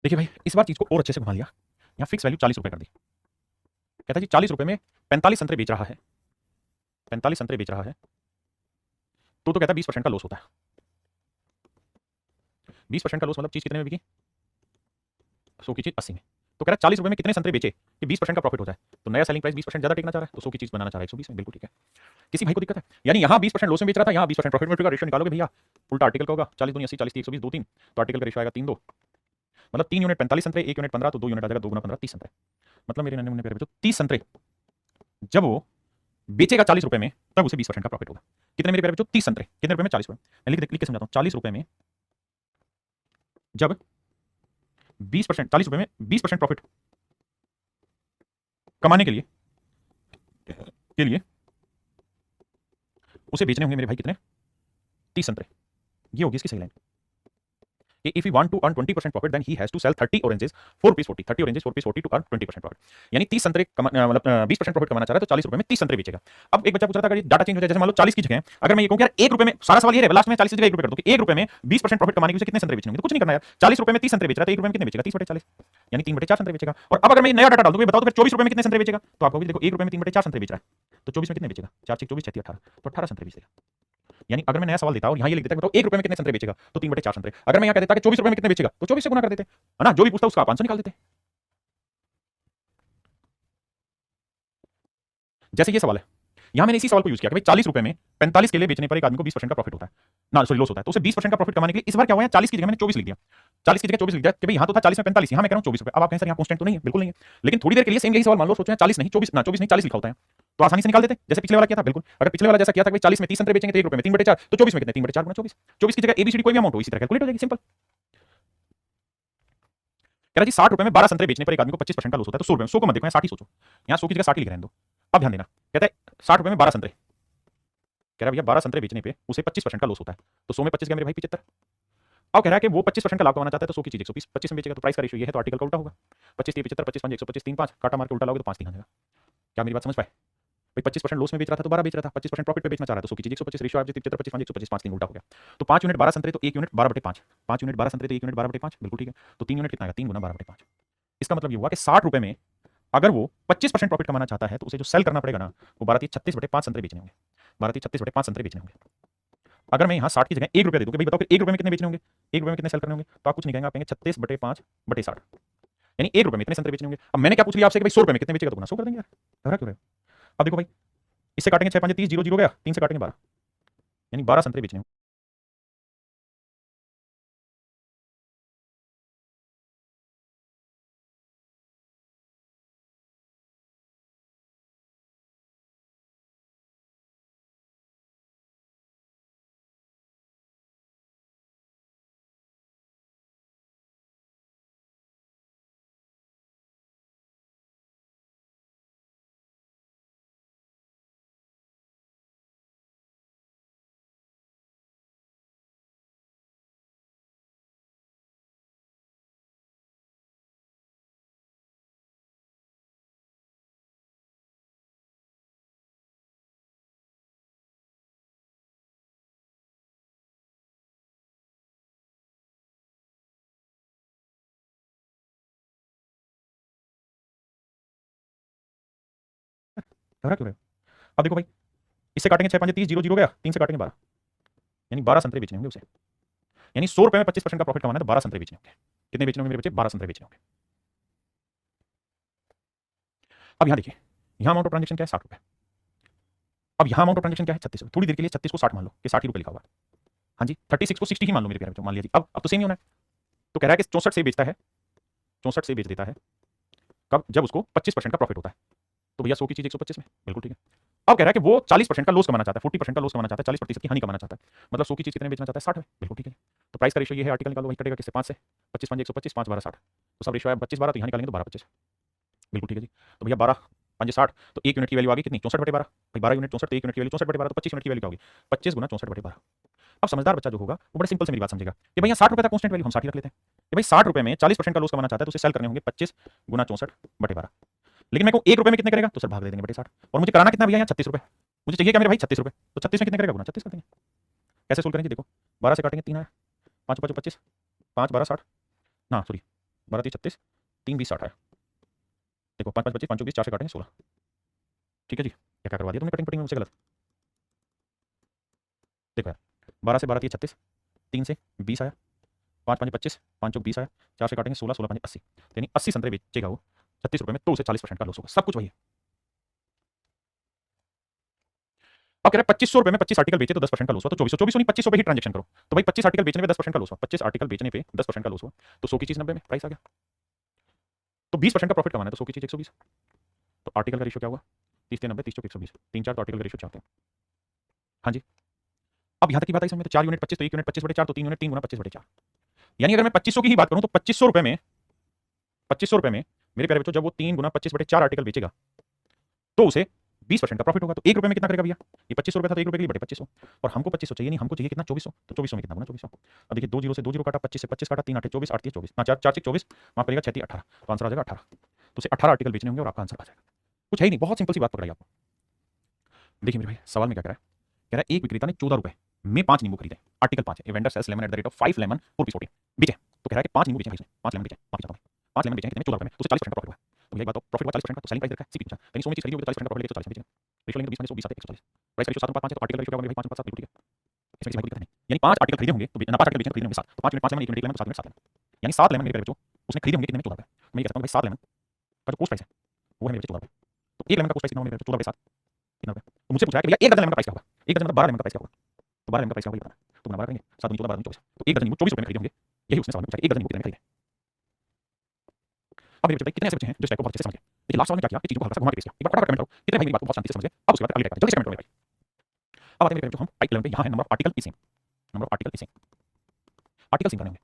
देखिए भाई, इस बार चीज को और अच्छे से घुमा लिया, यहाँ फिक्स वैल्यू 40 रुपए कर दी। कहता है जी 40 रुपए में 45 संतरे बेच रहा है, 45 संतरे बेच रहा है, तो कहता है 20% का लॉस होता है। 20% का लॉस मतलब चीज कितने में बिकी 100 की चीज 80 में, तो कह रहा है 40 रुपए में कितने संतरे बेचे कि 20% का प्रॉफिट हो जाए, तो नया सेलिंग प्राइस 20% ज्यादा टेकना चाह रहा है, तो 100 की चीज बनाना चाह रहा है 120 में, बिल्कुल ठीक है। किसी भाई को दिक्कत है, यानी यहाँ 20% लॉस में बेच रहा था, यहाँ 20% प्रॉफिट में बेचेगा, रेशियो निकालोगे भैया उल्टा आर्टिकल का होगा, 40 दूनी 80 40 120 2 3, तो आर्टिकल का रेशियो आएगा 3 2, मतलब 3 यूनिट 45 संतरे 1 यूनिट 15, तो 2 यूनिट आ जाएगा 2 गुना 15 30 संतरे। मतलब मेरे नन्हे मुन्ने प्यारे बच्चों 30 संतरे जब वो बेचेगा 40 रुपए में तब उसे 20% का प्रॉफिट होगा। कितने मेरे प्यारे बच्चों 30 संतरे कितने रुपए में 40 रुपए, मैं लिख के समझाता हूँ, 40 रुपए में जब 20% 40 रुपए में 20% प्रॉफिट कमाने के लिए उसे बेचने होंगे मेरे भाई कितने 30 संतरे, ये होगी इसकी सही line. if he want to earn 20% profit then he has to sell 30 oranges 4 rupees 40 30 oranges 4 rupees 40 to earn 20% profit। यानी 30 संतरे मतलब 20% प्रॉफिट कमाना चाह रहा है तो 40 रुपए में 30 संतरे बेचेगा। अब एक बच्चा पूछ रहा था अगर डाटा चेंज हो जाए, जैसे मान लो 40 की जगह अगर मैं ये कहूं कि यार 1 रुपए में, सारा सवाल ये है लास्ट में 40 की जगह 1 रुपए कर दो कि 1 रुपए में 20% प्रॉफिट कमाने के लिए कितने संतरे बेचने होंगे, तो कुछ नहीं करना यार, 40 रुपए में 30 संतरे बेच रहा है तो 1 रुपए में कितने बेचेगा, 30/40 यानी 3/4 संतरे बेचेगा। और अब अगर मैं नया डाटा डाल दूं बताओ तो फिर 24 रुपए में कितने संतरे बेचेगा, तो आप कहोगे देखो 1 रुपए में 3/4 संतरे बेच रहा है तो 24 में कितने बेचेगा, 4 6 24 36 18 तो 18 संतरे बेचेगा। यानी अगर मैं नया सवाल देता और यहाँ ये लिख देता बताओ 1 रुपए में कितने संतरे बेचेगा तो 3/4 संतरे, अगर मैं यहाँ कह देता कि 24 रुपए में कितने बेचेगा तो 24 से गुना कर देते है ना, जो भी पूछता उसका आप आंसर निकाल देते। जैसे ये सवाल है, यहां मैंने इसी सवाल को यूज किया कि भाई 40 रुपए में 45 केले बेचने पर एक आदमी को 20% का प्रॉफिट होता है ना, सॉरी लॉस होता है, तो उसे 20% का प्रॉफिट कमाने के लिए इस बार क्या हुआ है 40 की जगह मैंने 24 लिख दिया, 40 की जगह 24 लिख दिया कि भाई यहां तो था 40 में 45, यहां मैं कह रहा हूं 24 रुपए। अब आप कहें सर यहां कांस्टेंट तो नहीं है, बिल्कुल नहीं है, लेकिन थोड़ी देर के लिए सेम यही सवाल मान लो सोचो 40 नहीं 24 ना 24 नहीं 40 लिखा होता है तो आसानी से निकाल देते जैसे पिछले वाला किया था। बिल्कुल अगर पिछले वाला जैसा किया था कि 40 में 30 संतरे बेचेंगे तो 1 रुपए में 3/4 तो 24 में कितने 3/4 गुना 24, 24 की जगह एबीसीडी कोई भी अमाउंट हो इसी तरह कैलकुलेट हो जाएगी, सिंपल। कह रहा जी 60 रुपए में 12 संतरे बेचने पर एक आदमी को 25% का लॉस होता है तो 100 रुपए 100 को मत देखो 60 ही सोचो, यहां 100 की जगह 60 ही लिख रहे हैं दो। अब ध्यान देना, कहता है 60 रुपए में 12 संतरे, कह रहा भैया 12 संतरे बेचने पे उसे 25% का लॉस होता है तो 100 में 25 गया मेरे भाई 75। अब कह रहा है कि वो 25% का लाभ कमाना चाहता है तो 100 की चीज 120 25 में बेचेगा तो प्राइस का रेशियो ये है तो आर्टिकल का उल्टा होगा, 25 3 75 25 5 125 3 5 काटा मार के उल्टा लाओगे तो 5 3 आ जाएगा। क्या मेरी बात समझ पाए भाई, 25% लॉस में बेच रहा था तो 12 बेच रहा था, 25% प्रॉफिट पे बेचना चाह रहा था 100 की चीज 125 रेशियो आप 75 25 5 125 5 3 उल्टा हो गया। तो 5 यूनिट 12 संतरे तो 1 यूनिट 12/5, 5 यूनिट 12 संतरे तो 1 यूनिट 12/5 बिल्कुल ठीक है, तो 3 यूनिट कितना आएगा 3 गुना 12/5। इसका मतलब ये हुआ कि 60 रुपए में अगर वो 25% प्रॉफिट कमाना चाहता है तो उसे जो सेल करना पड़ेगा ना वो 12 36/5 संतरे बेचने होंगे, 12 36/5 संतरे बेचने होंगे। अगर मैं यहाँ 60 की जगह 1 रुपया दे दूं कि भाई बताओ फिर 1 रुपए में कितने बेचने होंगे, 1 रुपए में कितने सेल करने होंगे, तो आप कुछ नहीं कहेंगे, आप कहेंगे 36/5/60 यानी 1 रुपए में इतने संतरे बेचने होंगे। अब मैंने क्या पूछ लिया आपसे कि भाई 100 रुपए में कितने बेचेगा तो गुना 100 कर देंगे यार, घबरा क्यों रहे हो। अब देखो भाई इससे काटेंगे 6 5 30 0 0 गया, 3 से काटेंगे 12 यानी 12 संतरे बेचने होंगे। घबरा क्यों रहे हो। अब देखो भाई इससे काटेंगे 6 5 30 0 0 गया, 3 से काटेंगे 12 यानी 12 संतरे बेचने होंगे उसे, यानी 100 रुपए में 25% का प्रॉफिट कमाना है तो 12 संतरे बेचने होंगे। कितने बेचने होंगे मेरे बच्चे, 12 संतरे बेचने होंगे। अब यहाँ देखिए यहाँ अमाउंट ऑफ ट्रांजेक्शन क्या है 60 रुपए, अब यहाँ अमाउंट ऑफ ट्रांजेक्शन क्या है 36 रुपए, थोड़ी देर के लिए 36 को 60 मान लो कि 60 ही रुपए लिखा हुआ है, हाँ जी 36 को 60 ही मान लो मेरे प्यारे बच्चों, मान लिया जी। अब तो सेम ही होना है, तो कह रहा है कि 64 से बेचता है, 64 से बेच देता है कब, जब उसको 25% का प्रॉफिट होता है तो भैया 100 की चीज 125 में, बिल्कुल ठीक है। अब कह रहा है कि वो 40% का लॉस कमाना चाहता है, 40% का लॉस कमाना चाहता है, 40% की हानि कमाना चाहता है, मतलब 100 की चीज कितने बेचना चाहता है 60 में, बिल्कुल ठीक है। तो प्राइस का रेशियो ये है, आर्टिकल निकालो, वही कटेगा किससे 5 से 25 5 125 5 12 60, तो सब रेशियो है 25 12 तो यहाँ निकालेंगे तो 12 25, बिल्कुल ठीक है जी। तो भैया 12 5 60 तो 1 यूनिट की वैल्यू आ गई कितनी 64/12, भाई 12 यूनिट 64 तो 1 यूनिट की वैल्यू 64/12 तो 25 यूनिट की वैल्यू क्या होगी 25 गुना 64/12। अब समझदार बच्चा जो होगा वो बड़े सिंपल से मेरी बात समझेगा कि भैया 60 रुपए का कांस्टेंट वैल्यू हम 60 ही रख लेते हैं कि भाई 60 रुपए में 40% का लॉस कमाना चाहता है तो उसे सेल करने होंगे 25 गुना 64/12, लेकिन मेरे को 1 रुपए में कितने करेगा तो सर भाग दे देंगे बटे 60, और मुझे कराना कितना भैया यहाँ 36 रुपए, मुझे चाहिए क्या मेरे भाई 36 रुपए, तो 36 में कितने करेगा गुना 36 कर देंगे। कैसे सोल्व करेंगे देखो 12 से काटेंगे 3 आया, 5 5 25 5 12 60 ना सॉरी 12 3 36 3 20 60 आया, देखो 5 5 25 5 20 4 से काटेंगे 16, ठीक है जी। क्या क्या करवा दिया तुमने कटिंग पटिंग में मुझसे गलत, देखो यार 12 से 12 3 36 3 से 20 आया, 5 5 25 5 चौक 20 आया, 4 से काटेंगे 16 16 5 80, यानी 80 संतरे बेचेगा वो 36 रुपए में तो उसे 40% का लॉस होगा, सब कुछ वही है। अब कह रहा है 2500 रुपए में 25 आर्टिकल बेचे तो 10% का लॉस हुआ, तो 2400 नहीं 2500 पे ही ट्रांजेक्शन करो, तो भाई 25 आर्टिकल बेचने पे 10% का लॉस हुआ, 25 आर्टिकल बेचने पे 10% का लॉस हुआ तो 100 की चीज 90 में प्राइस आ गया, तो 20% का प्रॉफिट कमाना है तो 100 की चीज 120, तो आर्टिकल का रेशियो क्या हुआ 30 से 90 30 चौक 120 3 4 तो आर्टिकल का रेशियो चाहते हैं, हाँ जी। अब यहाँ तक की बात आई समझ में, तो 4 यूनिट 25 तो 1 यूनिट 25/4 तो 3 यूनिट 3 गुना 25/4, यानी अगर मैं 2500 की ही बात करूं तो 2500 रुपए में 2500 रुपए में मेरे प्यारे बच्चों जब वो 3 गुना 25/4 आर्टिकल बेचेगा तो उसे 20% का प्रॉफिट होगा तो 1 रुपये में कितना करेगा भैया? ये 2500 रुपये था तो 1 रुपये के लिए बटे 2500 और हमको 2500 चाहिए नहीं, हमको चाहिए कितना 2400, तो 2400 में कितना होगा 2400। अब देखिए 2 जीरो से 2 जीरो काटा, 25 से 25 काटा, 3 8 24, 8 24, ना 4 4 24, माफ करिएगा 6 18, तो आंसर आ जाएगा 18। तो उसे 18 आर्टिकल बेचने होंगे और आपका आंसर आ जाएगा। कुछ है ही नहीं, बहुत सिंपल सी बात पकड़ाई आपको। देखिए मेरे भाई सवाल में क्या कह रहा है, कह रहा है एक विक्रेता ने 14 रुपये में 5 नींबू खरीदे। आर्टिकल 5 है, vendor sells lemon at the rate of 5 lemon for rupees 14 बेचे। तो कह रहा है कि 5 नींबू बेचे भाई, 5 लेमन बेचे, माफी चाहता हूं, 5 लेमन बेचे कितने में 14 रुपये में, तो उसे 40% का प्रॉफिट हुआ। तो भैया एक बात तो प्रॉफिट हुआ 40% का, तो सेलिंग प्राइस रखा है सीपी पूछा, कहीं 100 में चीज खरीदी होगी तो 40% का प्रॉफिट लेके 40 में बेचना। रेशियो लेंगे 20 में 120 आते 140, प्राइस का रेशियो 7 5 है तो आर्टिकल रेशियो क्या होगा भाई 5 5 7 बिल्कुल ठीक है। इसमें किसी भाई कोई दिक्कत नहीं, यानी 5 आर्टिकल खरीदे होंगे तो ना 5 आर्टिकल बेचने खरीदे होंगे 7, तो 5 मिनट 5 लेमन 1 मिनट 1 लेमन तो 7 मिनट 7 लेमन, यानी 7 लेमन मेरे प्यारे बच्चों उसने खरीदे होंगे कितने में 14 रुपये। तो मैं ये कहता हूं भाई 7 लेमन का जो कोस्ट प्राइस है वो है मेरे बच्चे 14 रुपये। तो 1 लेमन का कोस्ट प्राइस कितना होगा मेरे 14 रुपये 7 कितना रुपये। तो मुझसे पूछा है कि भैया 1 दर्जन लेमन का प्राइस क्या होगा, 1 दर्जन मतलब 12 लेमन का प्राइस क्या होगा, तो 12 लेमन का प्राइस क्या होगा ये बताना। तो गुना 12 करेंगे 7 दूनी 14 12 दूनी 24, तो 1 दर्जन नींबू 24 रुपये में खरीदे होंगे, यही उसने सवाल में पूछा 1 दर्जन नींबू कितने में खरीदे। अब मेरे बच्चे कितने ऐसे बच्चे हैं जो स्टेप को बहुत अच्छे से समझ गए। देखिए लास्ट सवाल में क्या किया, इस चीज को हल्का सा घुमा के पेश किया। एक बार फटाफट कमेंट करो कितने भाई मेरी बात को बहुत शांति से समझ गए। अब उसके बाद अगले जल्दी से कमेंट करो भाई। अब आते हैं मेरे बच्चों हम टाइप 11 पे, यहाँ है number of article is same, number of article is same, article same करने होंगे।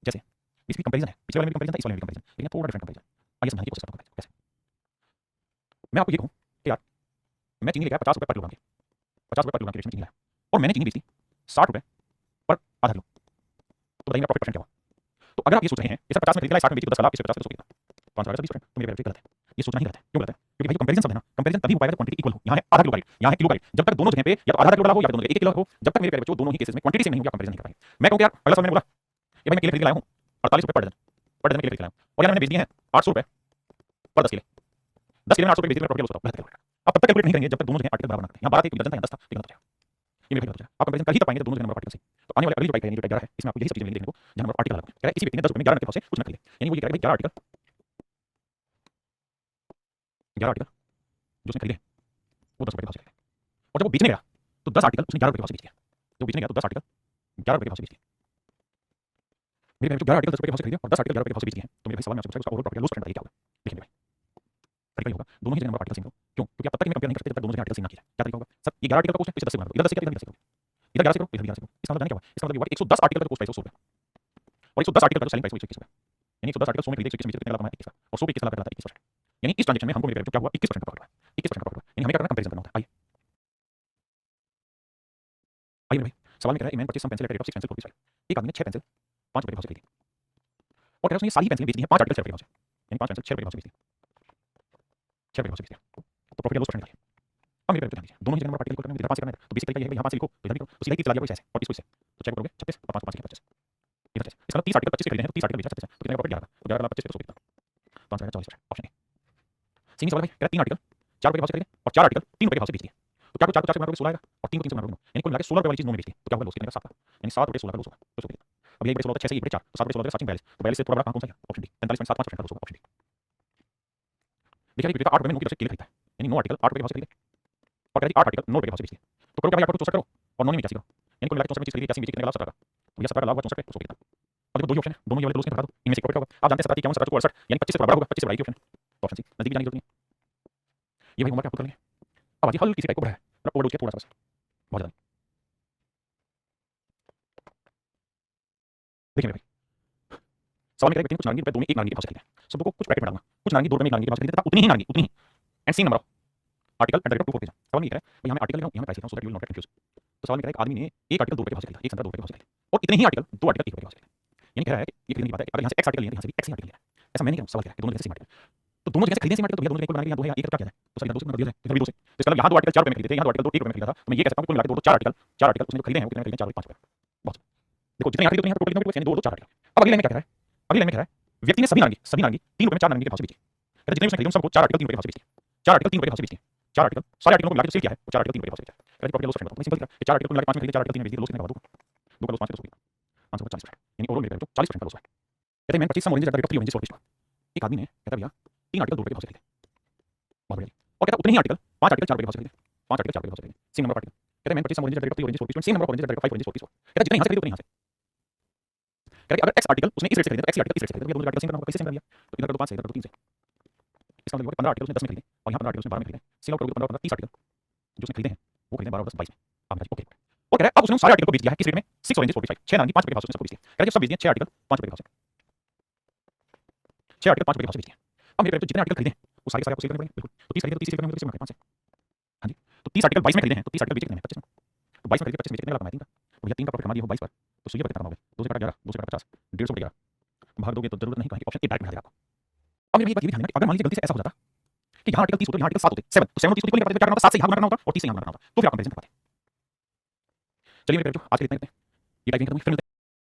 जैसे इसकी कंपैरिजन है, पिछले वाले में भी कंपैरिजन था, इस वाले में भी कंपैरिजन, लेकिन थोड़ा डिफरेंट कंपैरिजन। आइए समझने की कोशिश करते हैं कैसे। मैं आपको ये कहूं कि यार मैं चीनी लेके आया 50 रुपये पर किलोग्राम की, 50 रुपये पर किलोग्राम की रेट में चीनी लाया और मैंने चीनी बेची 60 रुपये पर आधा किलो, तो बताइए मेरा प्रॉफिट परसेंट क्या हुआ। तो अगर आप ये सोच रहे हैं कि सर 50 में खरीद लाया 60 में बेची तो 10 का लाभ, इससे 50 से 100 कितना, तो आंसर आएगा 20%। तो मेरे गलत है, ये सोचना ही गलत है। क्यों गलत है? क्योंकि भाई जो कंपैरिजन शब्द है ना, कंपैरिजन तभी हो पाएगा जब क्वांटिटी इक्वल हो। यहाँ है आधा किलो का रेट, यहाँ है किलो का रेट, जब तक दोनों जगह पे या तो आधा किलो डाला हो या दोनों जगह 1 किलो हो, जब तक मेरे प्यारे बच्चों दोनों ही केसेस में क्वांटिटी सेम नहीं होगी आप कंपैरिजन नहीं कर पाएंगे। मैं कहूं कि यार अगला सवाल मैंने बोला कि भाई मैं केले खरीद के लाया हूं 48 रुपये पर डजन, पर डजन केले खरीद के लाया हूं और यार मैंने बेच दिए हैं 800 रुपये पर 10 किलो, 10 किलो में 800 रुपये बेच दिए, प्रॉफिट लॉस होता है। अब तब तक कैलकुलेट नहीं करेंगे जब तक दोनों जगह आर्टिकल बराबर ना करें। यहाँ 12 थे, डजन था, 10 था, लेकिन जाएगा ये मेरे भाई आप कंपैरिजन कर ही तो पाएंगे जब दोनों जगह नंबर आर्टिकल सही। तो आने वाले अगली जो टाइप है जो टाइप 11 है, इसमें आपको यही सब चीजें देखने को जहां नंबर आर्टिकल अलग है। कह रहा है इसी व्यक्ति ने 10 रुपये में 11 के भाव से कुछ न खरीदे, यानी वो ये कह रहा है भाई 11 आर्टिकल जो उसने खरीदे वो 10 रुपये के भाव से खरीदे, और जब वो बेचने गया तो 10 आर्टिकल उसने 11 रुपये के भाव से बेच दिया। जब बेचने गया तो 10 आर्टिकल 11 रुपये के भाव से बेच दिया। मेरे भाई जो 11 आर्टिकल 10 रुपये के भाव से खरीदे और 10 आर्टिकल 11 रुपये के भाव से बेच दिए हैं, तो मेरे भाई सवाल में आपसे पूछा उसका ओवरऑल प्रॉफिट लॉस परसेंट क्या होगा। देखिए भाई तरीका होगा दोनों ही जगह नंबर आर्टिकल सेम हो, क्यों? क्योंकि आप तब तक कंपेयर नहीं कर सकते जब तक दोनों जगह आर्टिकल सेम ना किया जाए। क्या तरीका होगा सर, ये 11 आर्टिकल का कोस्ट है इसे 10 से गुणा करो, इधर 10 से किया इधर 10 से करो, इधर 11 से करो इधर 11 से करो। इसका मतलब जानते क्या हुआ, इसका मतलब ये हुआ 110 आर्टिकल का कोस्ट प्राइस 100 रुपये और 110 आर्टिकल का जो सेलिंग प्राइस 121 रुपये, यानी 110 आर्टिकल 100 में खरीदे 121 में कितने का लाभ है 21 का, और 100 पे 21 का लाभ है 21%। यानी इस ट्रांजैक्शन में हमको मेरे क्या हुआ 21% का प्रॉफिट हुआ, 21% का प्रॉफिट हुआ। यानी हमें क्या करना कंपैरिजन करना होता है। आइए आइए भाई सवाल में कह रहा है man purchase some pencil at rate of 6 pencil for 25। एक आदमी ने 6 पेंसिल 5 रुपये के भाव से खरीदी और कह रहा है उसने ये सारी पेंसिलें बेच दी हैं 5 आर्टिकल 6 रुपये के भाव से, यानी 5 पेंसिल 6 रुपये के भाव से बेच दी, 6 रुपये के भाव से बेच दिया, तो प्रॉफिट लॉस परसेंट निकालिए। अब मेरे ध्यान दीजिए दोनों ही जगह नंबर आर्टिकल करना है, इधर 5 से करना है तो बेसिक तरीका ये है यहाँ 5 से लिखो तो इधर लिखो, तो सीधा ही चला गया वैसे और इसको इससे तो चेक करोगे 36 और 5 5 25 इधर 36। इसका 30 आर्टिकल 25 से खरीदे हैं तो 30 आर्टिकल बेचा 36 है तो कितने का प्रॉफिट 11 का, तो 11 का 25 से 100 कितना, तो आंसर आएगा 40%। ऑप्शन ए सिंगल सवाल भाई कह रहा है 3 आर्टिकल 4 रुपये के भाव से खरीदे और 4 आर्टिकल 3 रुपये के भाव से बेच दिए, तो 4 को 4 को 4 से गुणा करोगे 16 आएगा और 3 को 3 से गुणा करोगे 9, यानी कुल मिला के 16 रुपये वाली चीज 9 में बेच दी, तो क्या होगा लॉस कितने का 7 का, यानी 7 रुपये 16 का लॉस होगा तो 100 कितना। अब ये 16 होता है 6 से 1 4 तो 7 रुपये 16 7 42, तो 42 से थोड़ा बड़ा कौन सा है ऑप्शन डी 45.75% का लॉस होगा ऑप्शन डी। देखिए विक्रेता 8 रुपये में 9 की तरफ से केले खरीदता है, यानी 9 आर्टिकल 8 रुपये के भाव से खरीदे और कह रहा है 8 आर्टिकल 9 रुपये के भाव से बेच दिए, तो करोगे भाई 8 को 64 करो और 9 में 81 करो, यानी कुल मिला के 64 में चीज खरीदी 81 बेची कितने का लाभ 17 का, तो भैया 17 का लाभ हुआ 64 पे 100 कितना। और देखो दो ही ऑप्शन है, दोनों ही वाले लॉस में हटा दो, इनमें से प्रॉफिट होगा। आप जानते हैं 17 51 17 68 यानी 25 से बड़ा होगा, 25 से बड़ा ही ऑप्शन तो ऑप्शन सी नजदीक जाने की जरूरत नहीं है। ये भाई होमवर्क आपको कर लेंगे। अब आगे हल किसी टाइप को बढ़ा है ओवरडोज के थोड़ा सा बहुत ज्यादा। देखिए मेरे भाई सवाल में कह रहा है कुछ नारंगी रुपए दो में एक नारंगी के भाव से खरीदे, शब्दों को कुछ ब्रैकेट में डालना, कुछ नारंगी 2 रुपए में एक नारंगी के भाव से खरीदे तथा उतनी ही नारंगी उतनी ही and same number of article at the rate of 2 4 सवाल में कह रहा है भाई यहाँ मैं आर्टिकल ले रहा हूँ यहाँ मैं प्राइस लिख रहा हूँ so that you will not get confuse. तो सवाल में कह रहा है आदमी ने एक आर्टिकल 2 रुपए के भाव से खरीदा, एक संदर्भ 2 रुपए के भाव से खरीदा और इतने ही आर्टिकल 2 आर्टिकल 1 रुपए के भाव से खरीदा, यानी कह रहा है कि ये खरीदने की बात है कि अगर यहाँ से एक्स आर्टिकल लिया यहाँ से भी एक्स ही आर्टिकल लिया, ऐसा मैं नहीं कह रहा हूँ। सवाल क्या है दोनों जगह सेम आर्टिकल, तो दोनों जगह से खरीदे सेम आर्टिकल तो भैया दोनों जगह कुल मिला के यहाँ 2 है एक क्या किया जाए तो सर 2 से गुणा कर दिया जाए इधर भी 2 से, तो इसका मतलब यहाँ 2 आर्टिकल 4 रुपए में खरीदे थे, यहाँ 2 आर्टिकल 2 1 रुपए में खरीदा था, तो मैं ये कह सकता हूँ कुल मिला के 2 4 आर्टिकल उसने जो खरीदे हैं वो कितने खरीदे 4 5 रुपए बहुत। देखो जितने यहाँ खरीदे उतने यहाँ टोटल कितने यानी 2 2 4 आर्टिकल। अब अगली लाइन में क्या कह रहा है, अगली लाइन में कह रहा है व्यक्ति ने सभी नारंगी 3 रुपए में 4 नारंगी के भाव से बेची, कहता है जितने उसने खरीदे सबको 4 आर्टिकल 3 रुपए के भाव से बेची, 4 आर्टिकल 3 रुपए के भाव से बेची, 4 आर्टिकल सारे आर्टिकलों को मिला के सेल किया है 4 आर्टिकल 3 रुपए के भाव से बेचा, कहता है प्रॉफिट लॉस परसेंट सिंपल है 4 आर्टिकल को मिला के 5 में खरीदे 4 आर्टिकल 3 में बेच दिए, लॉस कितने का होगा 2 का लॉस 5 से 2 आंसर होगा 40%, यानी ओवरऑल मेरे 40% का लॉस है। कहते हैं man purchase some orange at the rate of 3 oranges for rupees. एक आदमी ने कहता है भैया 3 आर्टिकल 2 रुपए के भाव से खरीदे बहुत बढ़िया, और कहता है उतने ही आर्टिकल 5 आर्टिकल 4 रुपए के भाव से खरीदे, 5 आर्टिकल 4 रुपए के भाव से खरीदे सेम नंबर आर्टिकल, कहता है man purchase some orange at the rate of 3 oranges for rupees same number of oranges at the rate of 5 oranges for rupees, कहता है जितने यहाँ से खरीदे उतने यहाँ से, कहता है अगर एक्स आर्टिकल उसने इस रेट से खरीदे तो एक्स आर्टिकल इस रेट से खरीदे, दोनों आर्टिकल सेम करना होगा, कैसे सेम कर दिया तो इधर कर दो 5 से इधर कर दो 3 से, इसका मतलब 15 आर्टिकल उसने 10 में खरीदे और यहाँ 15 आर्टिकल उसने 12 में खरीदे, सेल आउट करोगे तो 15 30 आर्टिकल जो उसने खरीदे हैं वो खरीदे 12 और 10 22 में। आप ओके और कह रहा है अब उसने सारे आर्टिकल को बेच दिया है किस रेट में 6 ऑरेंजेस 45 6 नारंगी 5 रुपए के भाव से सबको बेच दिया, कह रहा है जब सब बेच दिए 6 आर्टिकल 5 रुपए के भाव से 6 आर्टिकल 5 रुपए के भाव से बेच दिए। अब मेरे तो जितने आर्टिकल खरीदे वो सारे सारे आपको सेल करने पड़ेंगे बिल्कुल, तो 30 खरीदे तो 30 सेल करने होंगे तो 5 से तो 30 आर्टिकल 22 में खरीदे हैं, तो 30 आर्टिकल बेचे कितने में? 25 में। तो 22 में खरीद के 25 में कितने लगा पाए? 3 का। तो भैया 3 का प्रॉफिट कमा दिया हो 22 पर, तो सुइया पर कितना कमाओगे? 2 से काटा 11, 2 से काटा 50, 150 बटे 11 भाग दोगे तो जरूरत नहीं कहेंगे, ऑप्शन ए डायरेक्ट में आ जाएगा आपको। अब मेरी एक बात ये भी ध्यान देना कि अगर मान लीजिए गलती से ऐसा हो जाता कि यहाँ आर्टिकल 30 होते, यहाँ आर्टिकल 7 होते, 7 तो 7 और 30 को निकालने के बाद क्या करना होता? 7 से यहाँ गुणा करना होता और 30 से यहाँ गुणा करना होता, तो फिर आप कंपैरिजन कर पाते। चलिए मेरे प्यारे बच्चों, आज के लिए इतना ही रखते हैं। ये टाइपिंग खत्म हुई, फिर मिलते हैं।